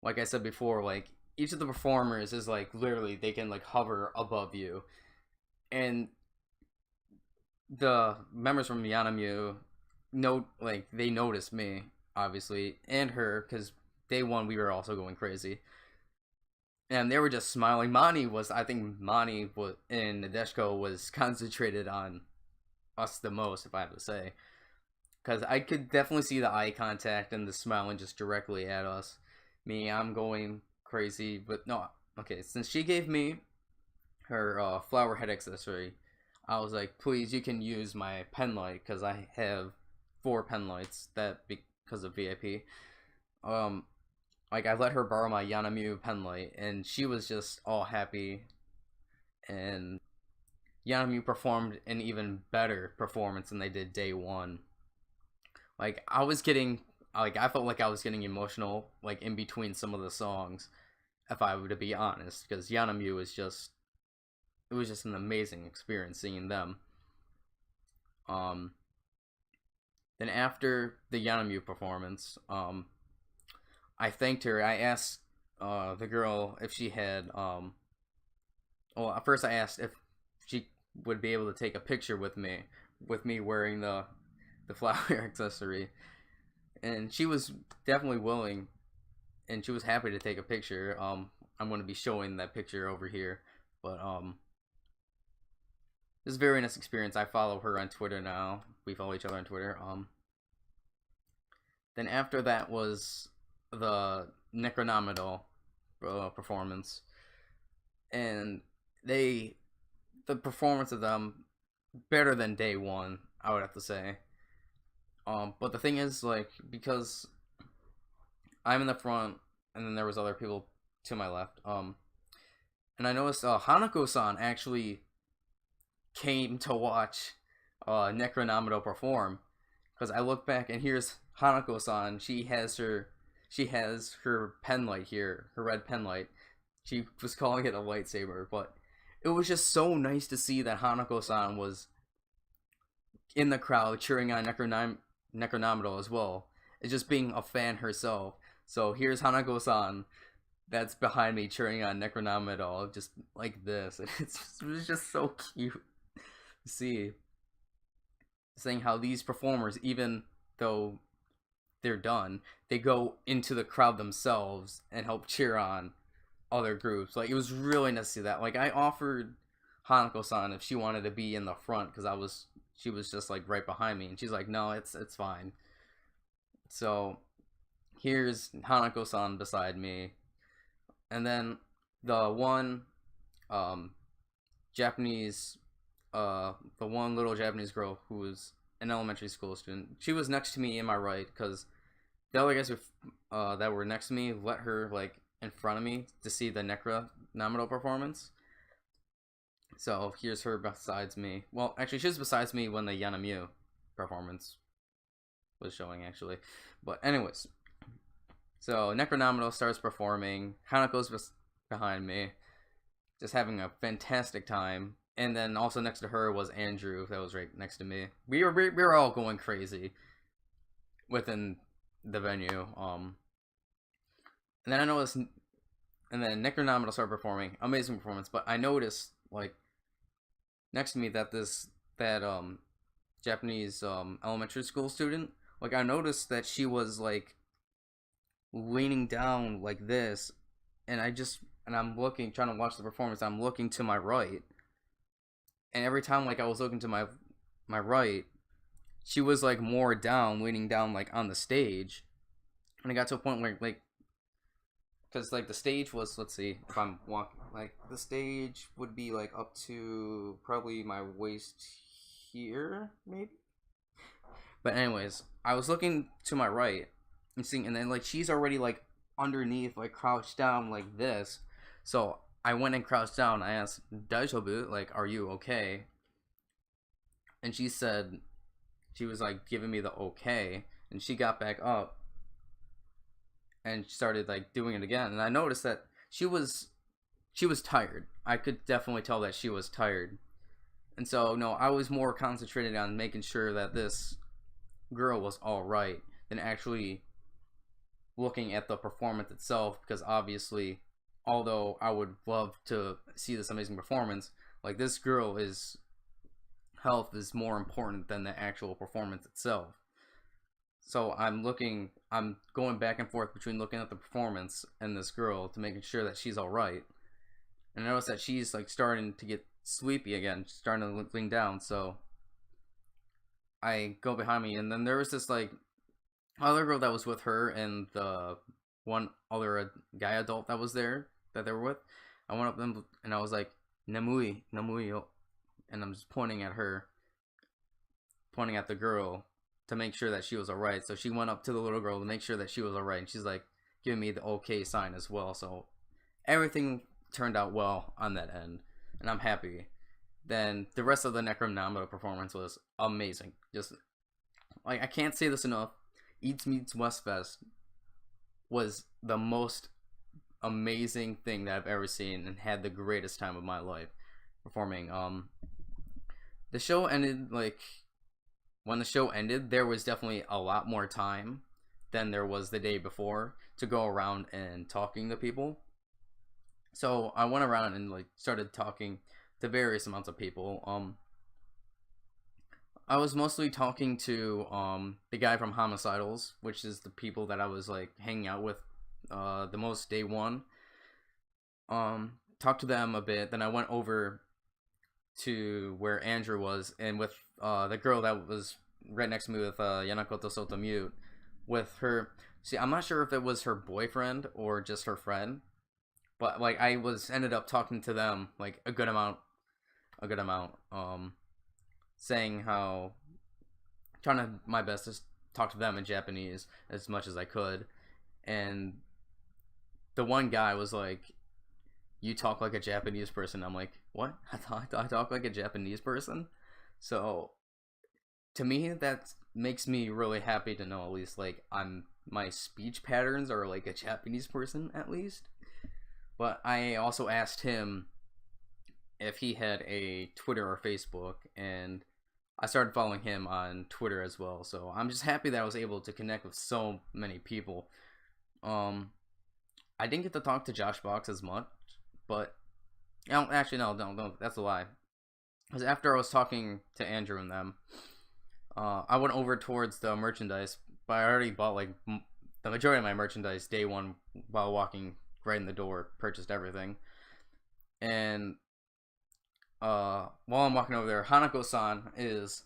like I said before, like each of the performers is like literally they can like hover above you, and the members from Yanamyu like they noticed me obviously and her because day one we were also going crazy, and they were just smiling. I think Mani was in Nadeshko was concentrated on us the most, if I have to say, because I could definitely see the eye contact and the smiling just directly at us. Me, I'm going crazy, but no. Okay, since she gave me her flower head accessory, I was like, please, you can use my pen light because I have 4 pen lights that because of VIP. Like I let her borrow my Yanamyu pen light, and she was just all happy. And Yanamyu performed an even better performance than they did day one. Like I felt like I was getting emotional like in between some of the songs, if I were to be honest, because Yanamyu was just it was just an amazing experience seeing them. Then after the Yanamyu performance, I thanked her. I asked the girl if she had well, at first I asked if she would be able to take a picture with me wearing the flower accessory, and she was definitely willing, and she was happy to take a picture. I'm going to be showing that picture over here, but this is a very nice experience. I follow her on Twitter now. We follow each other on Twitter. Then after that was the Necronomidal performance, and the performance of them better than day one, I would have to say. But the thing is, like, because I'm in the front, and then there was other people to my left. And I noticed Hanako-san actually came to watch Necronomidal perform, because I look back and here's Hanako-san. She has her pen light here, her red pen light. She was calling it a lightsaber, but it was just so nice to see that Hanako-san was in the crowd cheering on Necronomidal as well. It's just being a fan herself. So here's Hanako-san that's behind me cheering on Necronomidal, just like this. And it was just so cute to see. Saying how these performers, even though they're done, they go into the crowd themselves and help cheer on other groups. Like, it was really nice to see that. Like, I offered Hanako-san if she wanted to be in the front because she was just like right behind me, and she's like, no, it's fine. So here's Hanako-san beside me, and then the one Japanese the one little Japanese girl who was an elementary school student, she was next to me in my right because the other guys that were next to me let her like in front of me to see the Necra nominal performance. So here's her besides me. Well, actually, she was besides me when the Yanamiu performance was showing, actually. But anyways, so Necronomino starts performing. Hanako's behind me, just having a fantastic time. And then also next to her was Andrew, that was right next to me. We were all going crazy within the venue. And then I noticed, and then Necronomino started performing, amazing performance. But I noticed like next to me that Japanese elementary school student, like I noticed that she was like leaning down like this, and I'm looking, trying to watch the performance. I'm looking to my right, and every time like I was looking to my right, she was like more down, leaning down like on the stage, and it got to a point where like, because like the stage was, let's see if I'm walking, like the stage would be like up to probably my waist here, maybe. But anyways, I was looking to my right and seeing, and then like she's already like underneath, like crouched down like this. So I went and crouched down. I asked, "Daijoubu, like, are you okay?" And she said, she was like giving me the okay, and she got back up and started like doing it again. And I noticed that she was tired. I could definitely tell that she was tired. And so no, I was more concentrated on making sure that this girl was all right than actually looking at the performance itself, because obviously, although I would love to see this amazing performance, like this girl's health is more important than the actual performance itself. So I'm going back and forth between looking at the performance and this girl to making sure that she's all right. And I notice that she's like starting to get sleepy again, starting to lean down. So I go behind me, and then there was this like other girl that was with her and the one other guy adult that was there that they were with. I went up to them and I was like, "Namui, Namui," and I'm just pointing at her, pointing at the girl to make sure that she was alright. So she went up to the little girl to make sure that she was alright, and she's like giving me the okay sign as well. So everything turned out well on that end, and I'm happy. Then the rest of the Necronomino performance was amazing. Just like, I can't say this enough. Eats Meets Westfest was the most amazing thing that I've ever seen, and had the greatest time of my life performing. The show ended like, when the show ended, there was definitely a lot more time than there was the day before to go around and talking to people. So I went around and like started talking to various amounts of people. I was mostly talking to the guy from Homicidals, which is the people that I was like hanging out with the most day one. Talked to them a bit, then I went over to where Andrew was, and with the girl that was right next to me with Yanako Soto Mute, with her. See, I'm not sure if it was her boyfriend or just her friend, but like I ended up talking to them like a good amount, saying how, trying to my best to talk to them in Japanese as much as I could. And the one guy was like, "You talk like a Japanese person." I'm like, "What? I talk like a Japanese person?" So to me, that makes me really happy to know, at least like my speech patterns are like a Japanese person at least. But I also asked him if he had a Twitter or Facebook, and I started following him on Twitter as well. So I'm just happy that I was able to connect with so many people. I didn't get to talk to Josh Box as much, but actually no, that's a lie. Because after I was talking to Andrew and them, I went over towards the merchandise, but I already bought like the majority of my merchandise day one while walking right in the door, purchased everything. And while I'm walking over there, Hanako-san is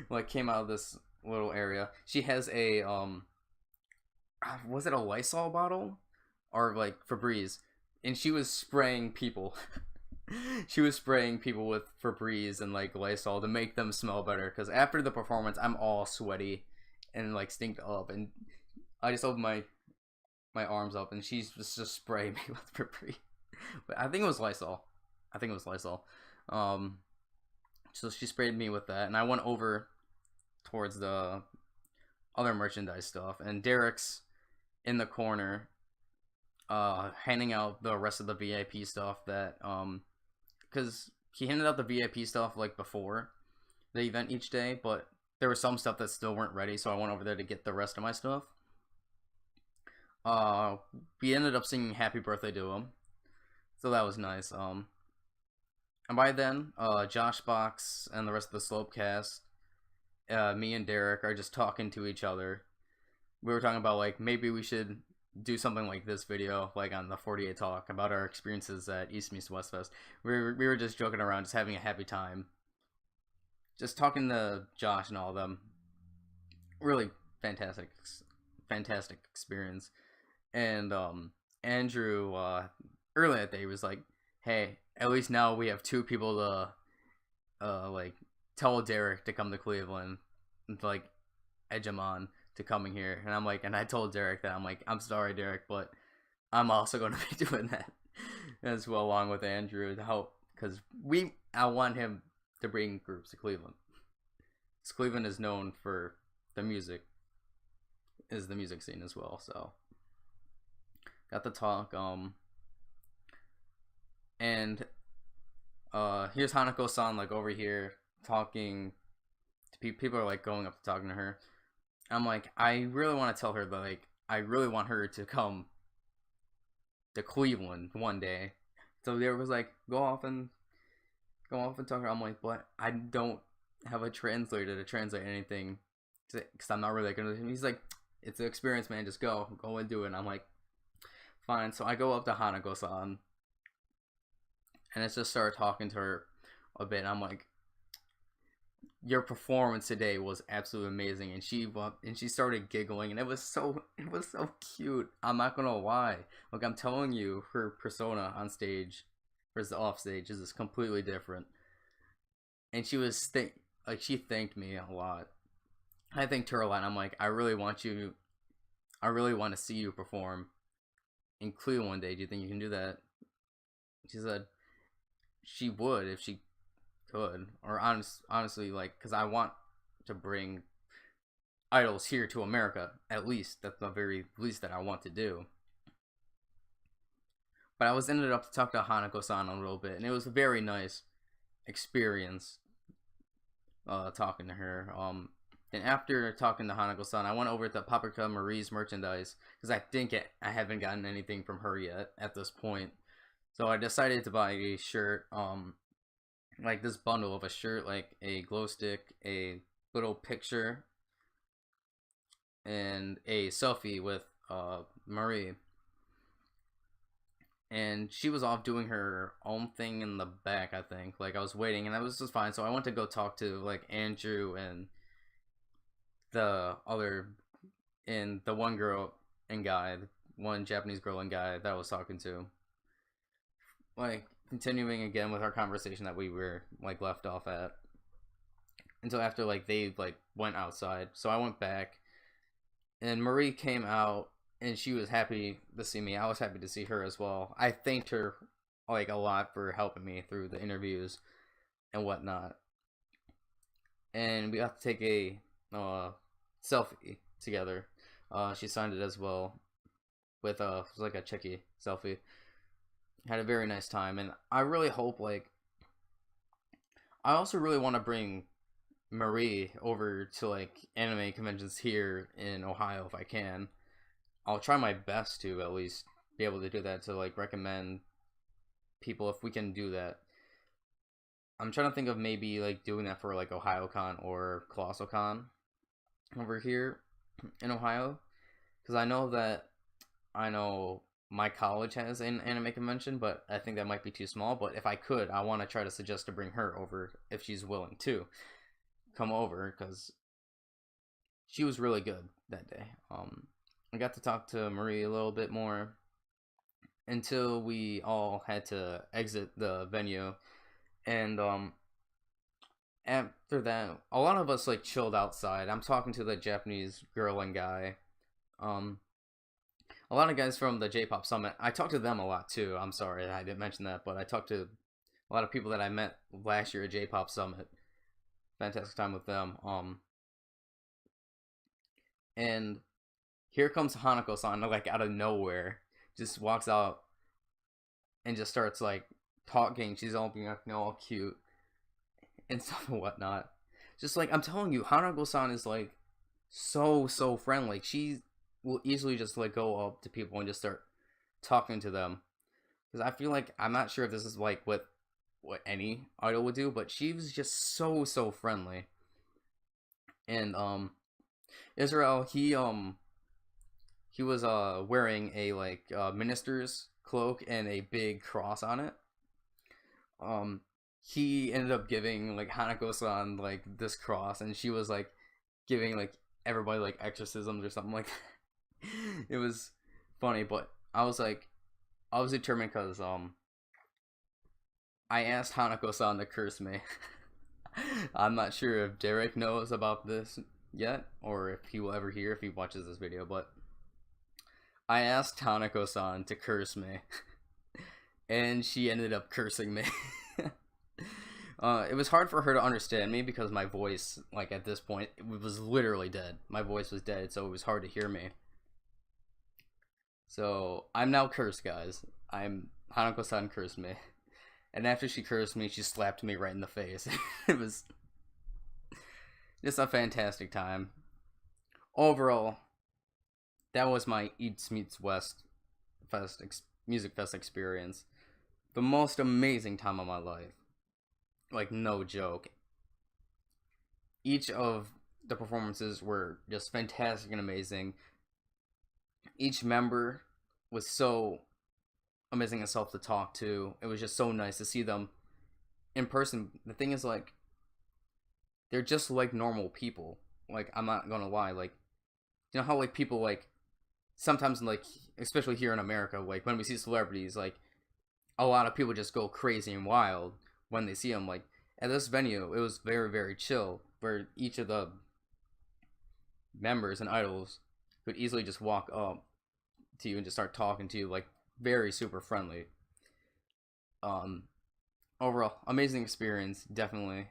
like came out of this little area. She has a was it a Lysol bottle or like Febreze, and she was spraying people. She was spraying people with Febreze and like Lysol to make them smell better, because after the performance I'm all sweaty and like stinked up, and I just opened my arms up, and she's just spraying me with Febreze. But I think it was Lysol. Um, so she sprayed me with that, and I went over towards the other merchandise stuff, and Derek's in the corner, handing out the rest of the VIP stuff that because he handed out the VIP stuff like before the event each day, but there was some stuff that still weren't ready, so I went over there to get the rest of my stuff. We ended up singing "Happy Birthday" to him, so that was nice. And by then, Josh Box and the rest of the Slopecast, me and Derek are just talking to each other. We were talking about like maybe we should do something like this video, like on the 48 Talk, about our experiences at East Meets West Fest. We were just joking around, just having a happy time, just talking to Josh and all of them. Really fantastic experience. And Andrew early that day was like, "Hey, at least now we have two people to like tell Derek to come to Cleveland, and to, like edge him on to coming here." And I'm like, and I told Derek that I'm like, "I'm sorry, Derek, but I'm also going to be doing that as well, along with Andrew, to help, because I want him to bring groups to Cleveland. Because Cleveland is known for the music scene as well." So got to talk. And here's Hanako-san like over here talking to people. People are like going up to talking to her. I'm like, I really want to tell her that like I really want her to come to Cleveland one day. So there was like, go off and talk to her. I'm like, but I don't have a translator to translate anything, because I'm not really gonna. He's like, it's an experience, man. Just go and do it. And I'm like, fine. So I go up to Hanako-san, and I just started talking to her a bit. And I'm like, your performance today was absolutely amazing. And she started giggling, and it was so cute. I'm not gonna lie. Like, I'm telling you, her persona on stage versus off stage is completely different. And she was she thanked me a lot. I thanked her a lot. I'm like, I really want to see you perform in Cleveland one day. Do you think you can do that? She said she would if she could, or honestly, like, because I want to bring idols here to America, at least. That's the very least that I want to do. But I was ended up to talk to Hanako-san a little bit, and it was a very nice experience talking to her. And after talking to Hanako-san, I went over to Paprika Marie's merchandise, because I haven't gotten anything from her yet at this point. So I decided to buy a shirt, like this bundle of a shirt, like a glow stick, a little picture, and a selfie with Marie. And she was off doing her own thing in the back, I think. Like, I was waiting, and that was just fine. So I went to go talk to like Andrew and the one girl and guy, one Japanese girl and guy that I was talking to. Like, continuing again with our conversation that we were like left off at, until after like they like went outside. So I went back, and Marie came out, and she was happy to see me. I was happy to see her as well. I thanked her like a lot for helping me through the interviews and whatnot. And we got to take a selfie together. She signed it as well with it was like a checky selfie. Had a very nice time, and I really hope, like, I also really want to bring Marie over to like anime conventions here in Ohio if I can. I'll try my best to at least be able to do that, to like recommend people if we can do that. I'm trying to think of maybe like doing that for like OhioCon or ColossalCon over here in Ohio, because I know my college has an anime convention, but I think that might be too small. But if I could, I want to try to suggest to bring her over if she's willing to come over, because she was really good that day. I got to talk to Marie a little bit more until we all had to exit the venue. And after that, a lot of us like chilled outside. I'm talking to the Japanese girl and guy Um, a lot of guys from the J-pop summit. I talked to them a lot too. I'm sorry I didn't mention that, but I talked to a lot of people that I met last year at J-pop summit. Fantastic time with them. And here comes Hanako-san, like out of nowhere, just walks out and just starts like talking. She's all being like, all cute and stuff and whatnot. Just like I'm telling you, Hanako-san is like so friendly. She will easily just like go up to people and just start talking to them. Because I feel like I'm not sure if this is like what any idol would do, but she was just so friendly. And Israel, he was wearing a like minister's cloak and a big cross on it. He ended up giving like Hanako-san like this cross, and she was like giving like everybody like exorcisms or something like that. It was funny, but I was determined because I asked Hanako-san to curse me. I'm not sure if Derek knows about this yet, or if he will ever hear if he watches this video, but I asked Hanako-san to curse me, and she ended up cursing me. It was hard for her to understand me because my voice, like at this point, it was literally dead. My voice was dead, so it was hard to hear me. So I'm now cursed, guys. Hanako-san cursed me, and after she cursed me, she slapped me right in the face. It was just a fantastic time. Overall, that was my Eats Meets West music fest experience. The most amazing time of my life. Like, no joke. Each of the performances were just fantastic and amazing. Each member was so amazing itself to talk to. It was just so nice to see them in person. The thing is, like, they're just like normal people. Like, I'm not gonna lie. Like, you know how, like, people, like, sometimes, like, especially here in America, like, when we see celebrities, like, a lot of people just go crazy and wild when they see them. Like, at this venue, it was very chill, where each of the members and idols could easily just walk up to you and just start talking to you, like, very super friendly. Overall, amazing experience, definitely.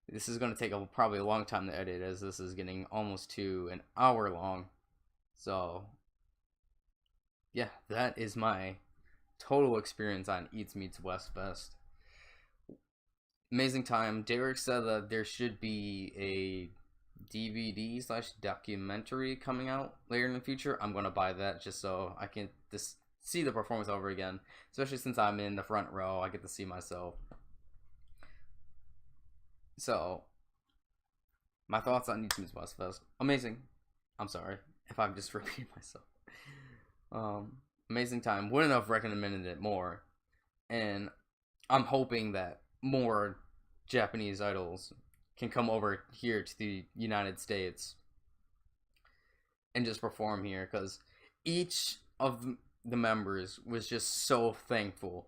This is going to take probably a long time to edit, as this is getting almost to an hour long. So, yeah, that is my total experience on Eats Meets West Fest. Amazing time. Derek said that there should be a DVD/documentary coming out later in the future. I'm gonna buy that just so I can just see the performance over again. Especially since I'm in the front row, I get to see myself. So, my thoughts on Eats Meets West Fest. Amazing. I'm sorry if I'm just repeating myself. Amazing time. Wouldn't have recommended it more. And I'm hoping that more Japanese idols can come over here to the United States and just perform here, because each of the members was just so thankful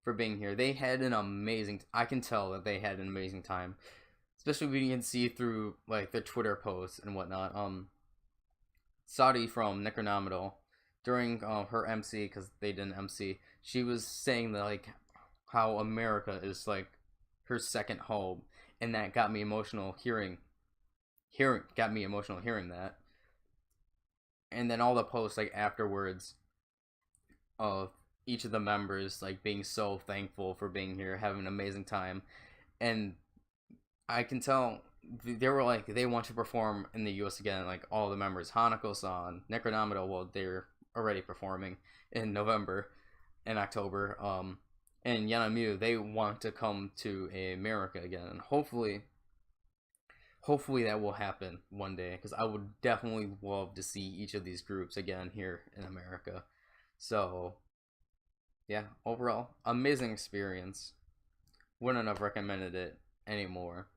for being here. They had an amazing, I can tell that they had an amazing time, especially when you can see through like the Twitter posts and whatnot. Sadi from Necronomical, during her MC, because they didn't MC, she was saying that like how America is like her second home, and that got me emotional hearing that. And then all the posts like afterwards of each of the members like being so thankful for being here, having an amazing time, and I can tell they were like they want to perform in the US again. Like all the members, Hanako-san, Necronomical, well, they're already performing in November and October. And Yanamyu, they want to come to America again, and hopefully that will happen one day, because I would definitely love to see each of these groups again here in America. So, yeah, overall, amazing experience. Wouldn't have recommended it anymore.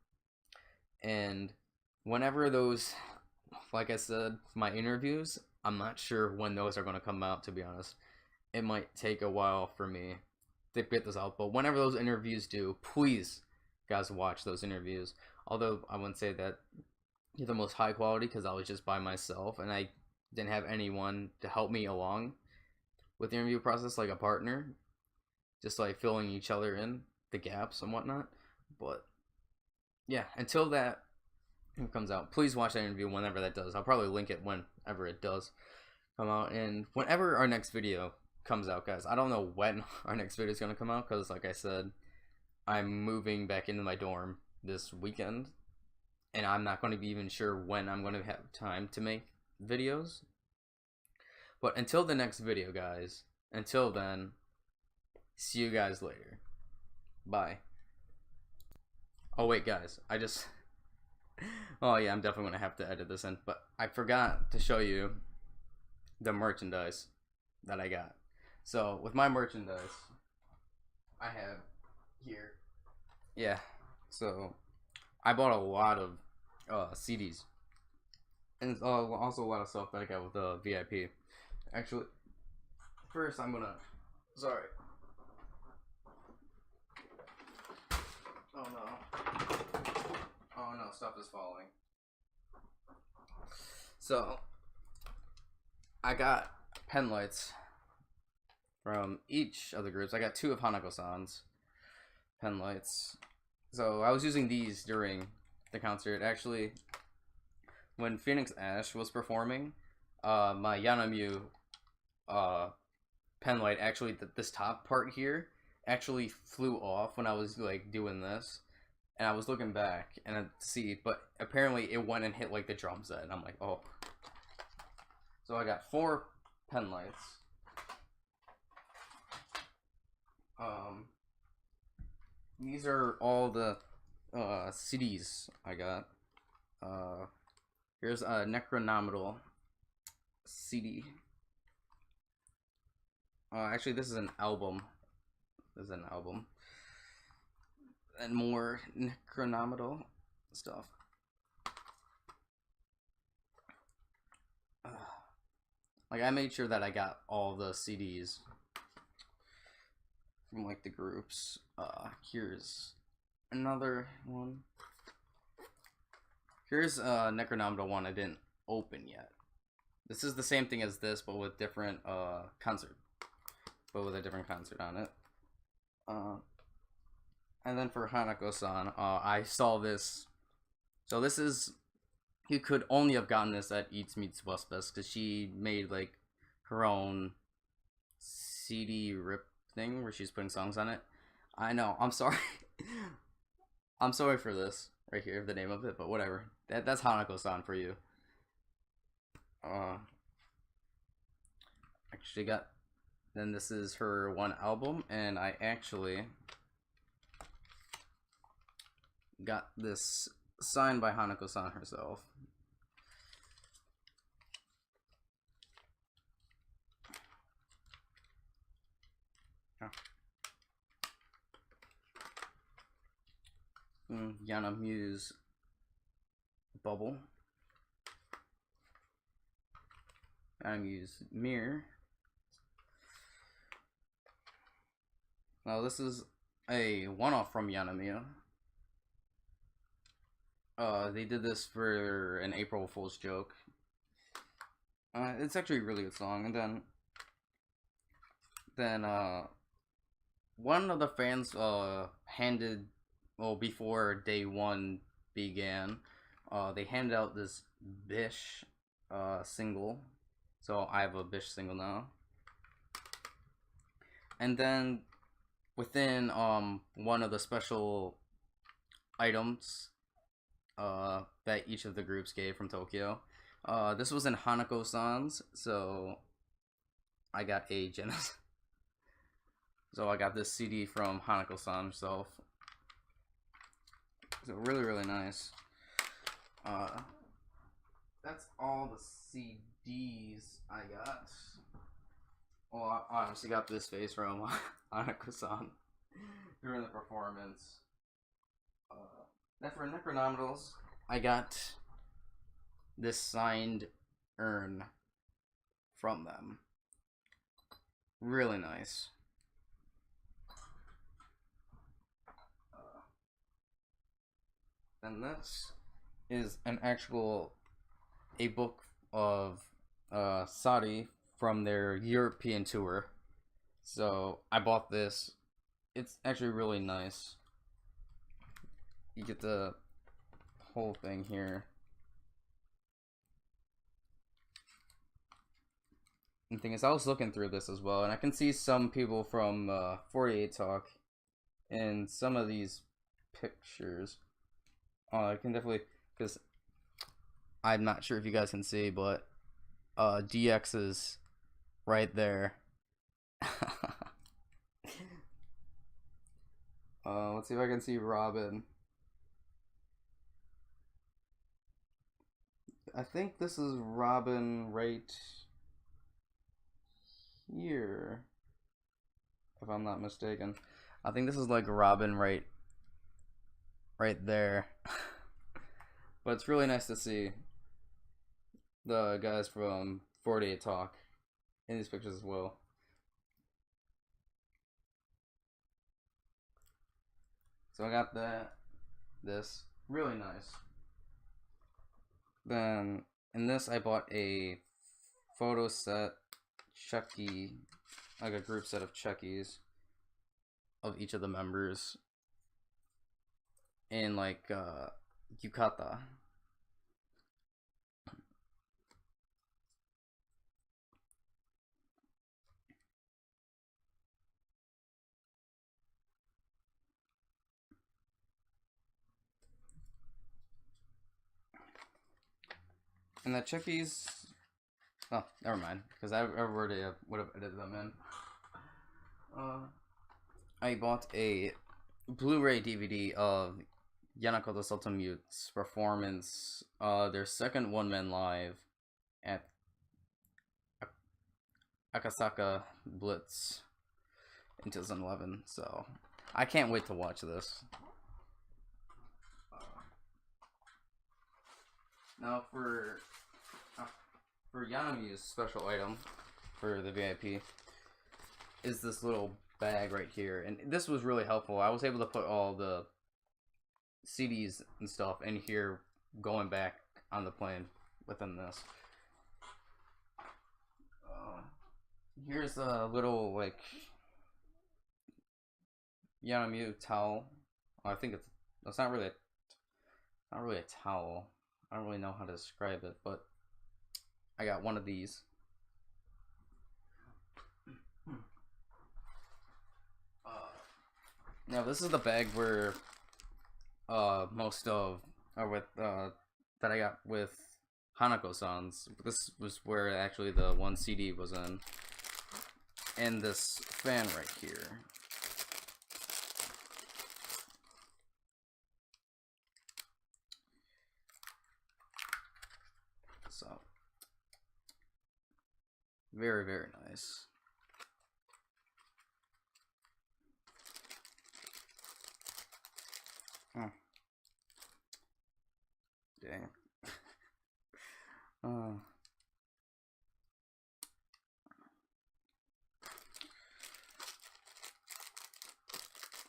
And whenever those, like I said, my interviews, I'm not sure when those are going to come out, to be honest. It might take a while for me to get this out, but whenever those interviews do, please, guys, watch those interviews. Although I wouldn't say that they're the most high quality, because I was just by myself, and I didn't have anyone to help me along with the interview process, like a partner, just like filling each other in the gaps and whatnot. But yeah, until that comes out, please watch that interview whenever that does. I'll probably link it whenever it does come out, and whenever our next video comes out, guys. I don't know when our next video is gonna come out because, like I said, I'm moving back into my dorm this weekend, and I'm not going to be even sure when I'm going to have time to make videos. But until the next video, guys, until then, see you guys later. Bye. Oh wait, guys, oh yeah, I'm definitely going to have to edit this in, but I forgot to show you the merchandise that I got. So with my merchandise, I have here, yeah, so I bought a lot of CDs, and also a lot of stuff that I got with the VIP. Actually, first I'm gonna, sorry, oh no, stuff is falling. So I got pen lights from each of the groups. I got 2 of Hanako-san's pen lights. So I was using these during the concert. Actually, when Phoenix Ash was performing, my Yanamyu pen light, actually this top part here, actually flew off when I was like doing this. And I was looking back and to see, but apparently it went and hit like the drum set. And I'm like, oh. So I got 4 pen lights. These are all the CDs I got. Here's a Necronominal CD. Actually, this is an album. This is an album. And more Necronominal stuff. Like, I made sure that I got all the CDs from like the groups. Here's another one. Here's a Necronominal one I didn't open yet. This is the same thing as this, but with different concert, but with a different concert on it. And then for Hanako-san, I saw this. So this is, you could only have gotten this at Eats Meets Westfest because she made like her own CD rip thing where she's putting songs on it. I know, I'm sorry. I'm sorry for this right here, the name of it, but whatever. That's Hanako-san for you. Actually got, then this is her one album, and I actually got this signed by Hanako-san herself. Yanamyu's Bubble. Yanamyu's Mirror. Now this is a one-off from Yanamyu. They did this for an April Fool's joke. It's actually a really good song. And then one of the fans handed, well, before day 1 began, they handed out this Bish single. So I have a Bish single now. And then within one of the special items that each of the groups gave from Tokyo, this was in Hanako-san's, so I got a Genesis. So I got this CD from Hanako-san herself. So really, really nice. That's all the CDs I got. Well, I honestly got this face from Hanako-san during the performance. Then for Necronominals, I got this signed urn from them. Really nice. And this is an actual, a book of Saudi from their European tour. So I bought this. It's actually really nice. You get the whole thing here. And the thing is, I was looking through this as well, and I can see some people from 48 Talk in some of these pictures. I can definitely, because I'm not sure if you guys can see, but DX is right there. Let's see if I can see Robin. I think this is Robin right here, if I'm not mistaken. I think this is like Robin right there. But it's really nice to see the guys from 48 Talk in these pictures as well. So I got this really nice. Then in this I bought a photo set Chucky, like a group set of Chuckies of each of the members in like yukata. And the Chuckies, oh, never mind, because I already would have edited them in. I bought a Blu-ray DVD of Hanako-san Mute's performance, their second one-man live at Akasaka Blitz in 2011. So I can't wait to watch this. Now for Yanamu's special item for the VIP is this little bag right here, and this was really helpful. I was able to put all the CDs and stuff in here going back on the plane within this. Here's a little like Yanamu towel. I think it's not really a towel. I don't really know how to describe it, but I got one of these. Now this is the bag where most of that I got with Hanako-san's. This was where actually the one CD was in, and this fan right here. So very, very nice. Oh. Dang.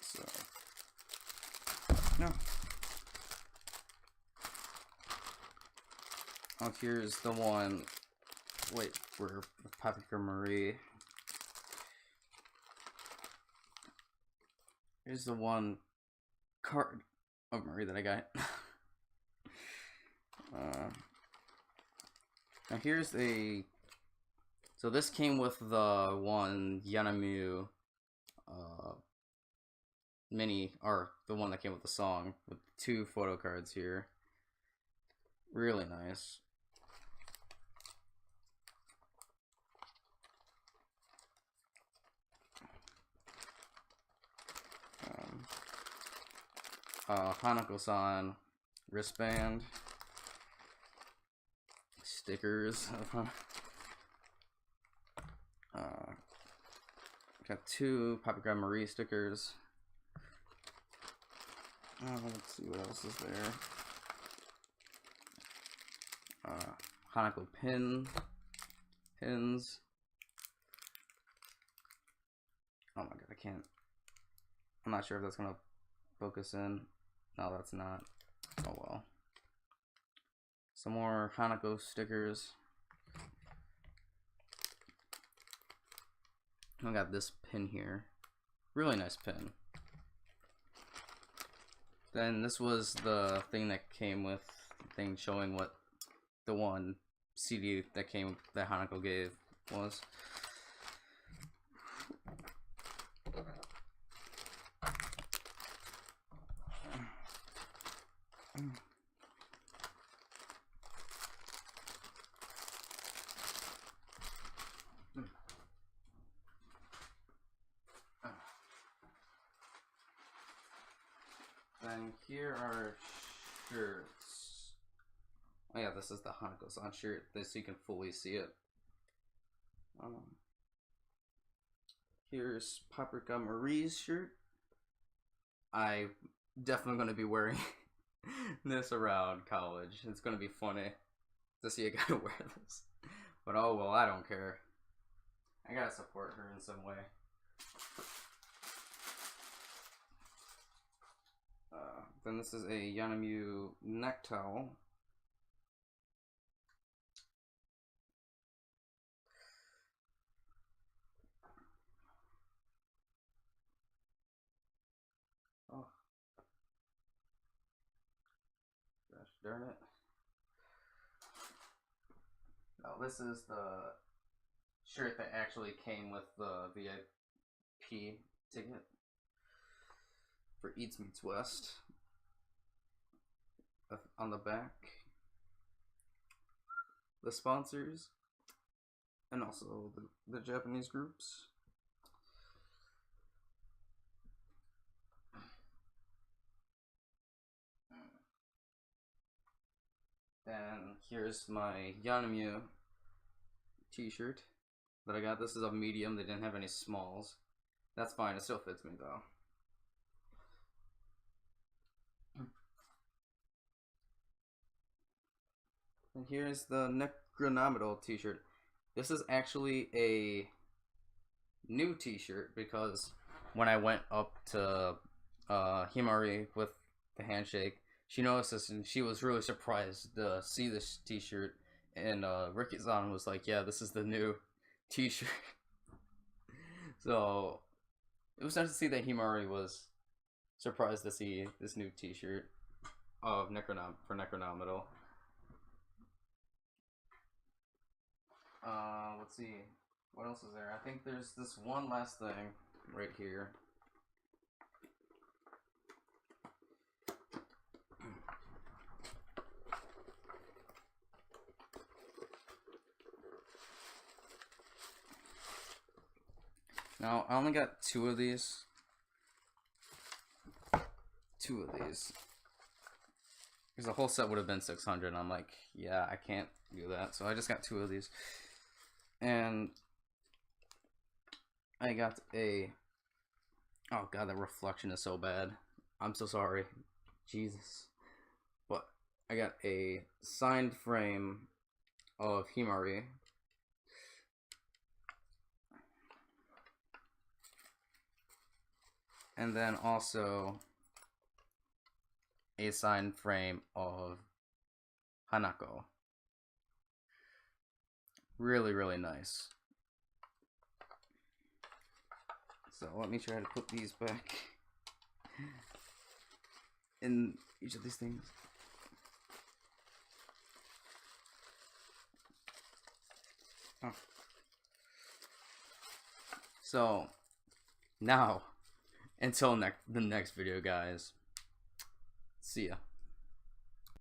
So no. Oh, here's the one. Wait, for Paprika Marie. Here's the one card of Marie that I got. Now here's a. So this came with the one Yanamu mini, or the one that came with the song, with 2 photo cards here. Really nice. Hanako-san wristband, stickers. Got 2 Paprika Marie stickers. Let's see what else is there. Hanako pins. Oh my god, I can't. I'm not sure if that's gonna focus in. No, that's not. Oh well. Some more Hanako stickers. I got this pin here. Really nice pin. Then this was the thing that came with the thing showing what the one CD that came that Hanako gave was. Then here are shirts. Oh yeah, this is the Hanako-san shirt. This you can fully see it. Here's Paprika Marie's shirt. I'm definitely going to be wearing this around college. It's going to be funny to see a guy wear this. But oh well, I don't care. I gotta support her in some way. Then this is a Yanamu neck towel. Oh. Gosh darn it. Now this is the shirt that actually came with the VIP ticket for Eats Meets West. On the back, the sponsors, and also the Japanese groups. Then here's my Yanamu t-shirt that I got. This is a medium. They didn't have any smalls. That's fine. It still fits me though. And here's the Necronomical t-shirt. This is actually a new t-shirt because when I went up to Himari with the handshake, she noticed this and she was really surprised to see this t-shirt. And Ricky-san was like, yeah, this is the new t-shirt. So it was nice to see that Himari was surprised to see this new t-shirt of Necronomical. Let's see. What else is there? I think there's this one last thing right here. Now, I only got two of these. Because the whole set would have been 600, and I'm like, yeah, I can't do that. So I just got two of these. And I got a... Oh god, that reflection is so bad. I'm so sorry. Jesus. But I got a signed frame of Himari. And then also a signed frame of Hanako. Really, really nice. So let me try to put these back in each of these things. Oh. So now, until the next video, guys. See ya.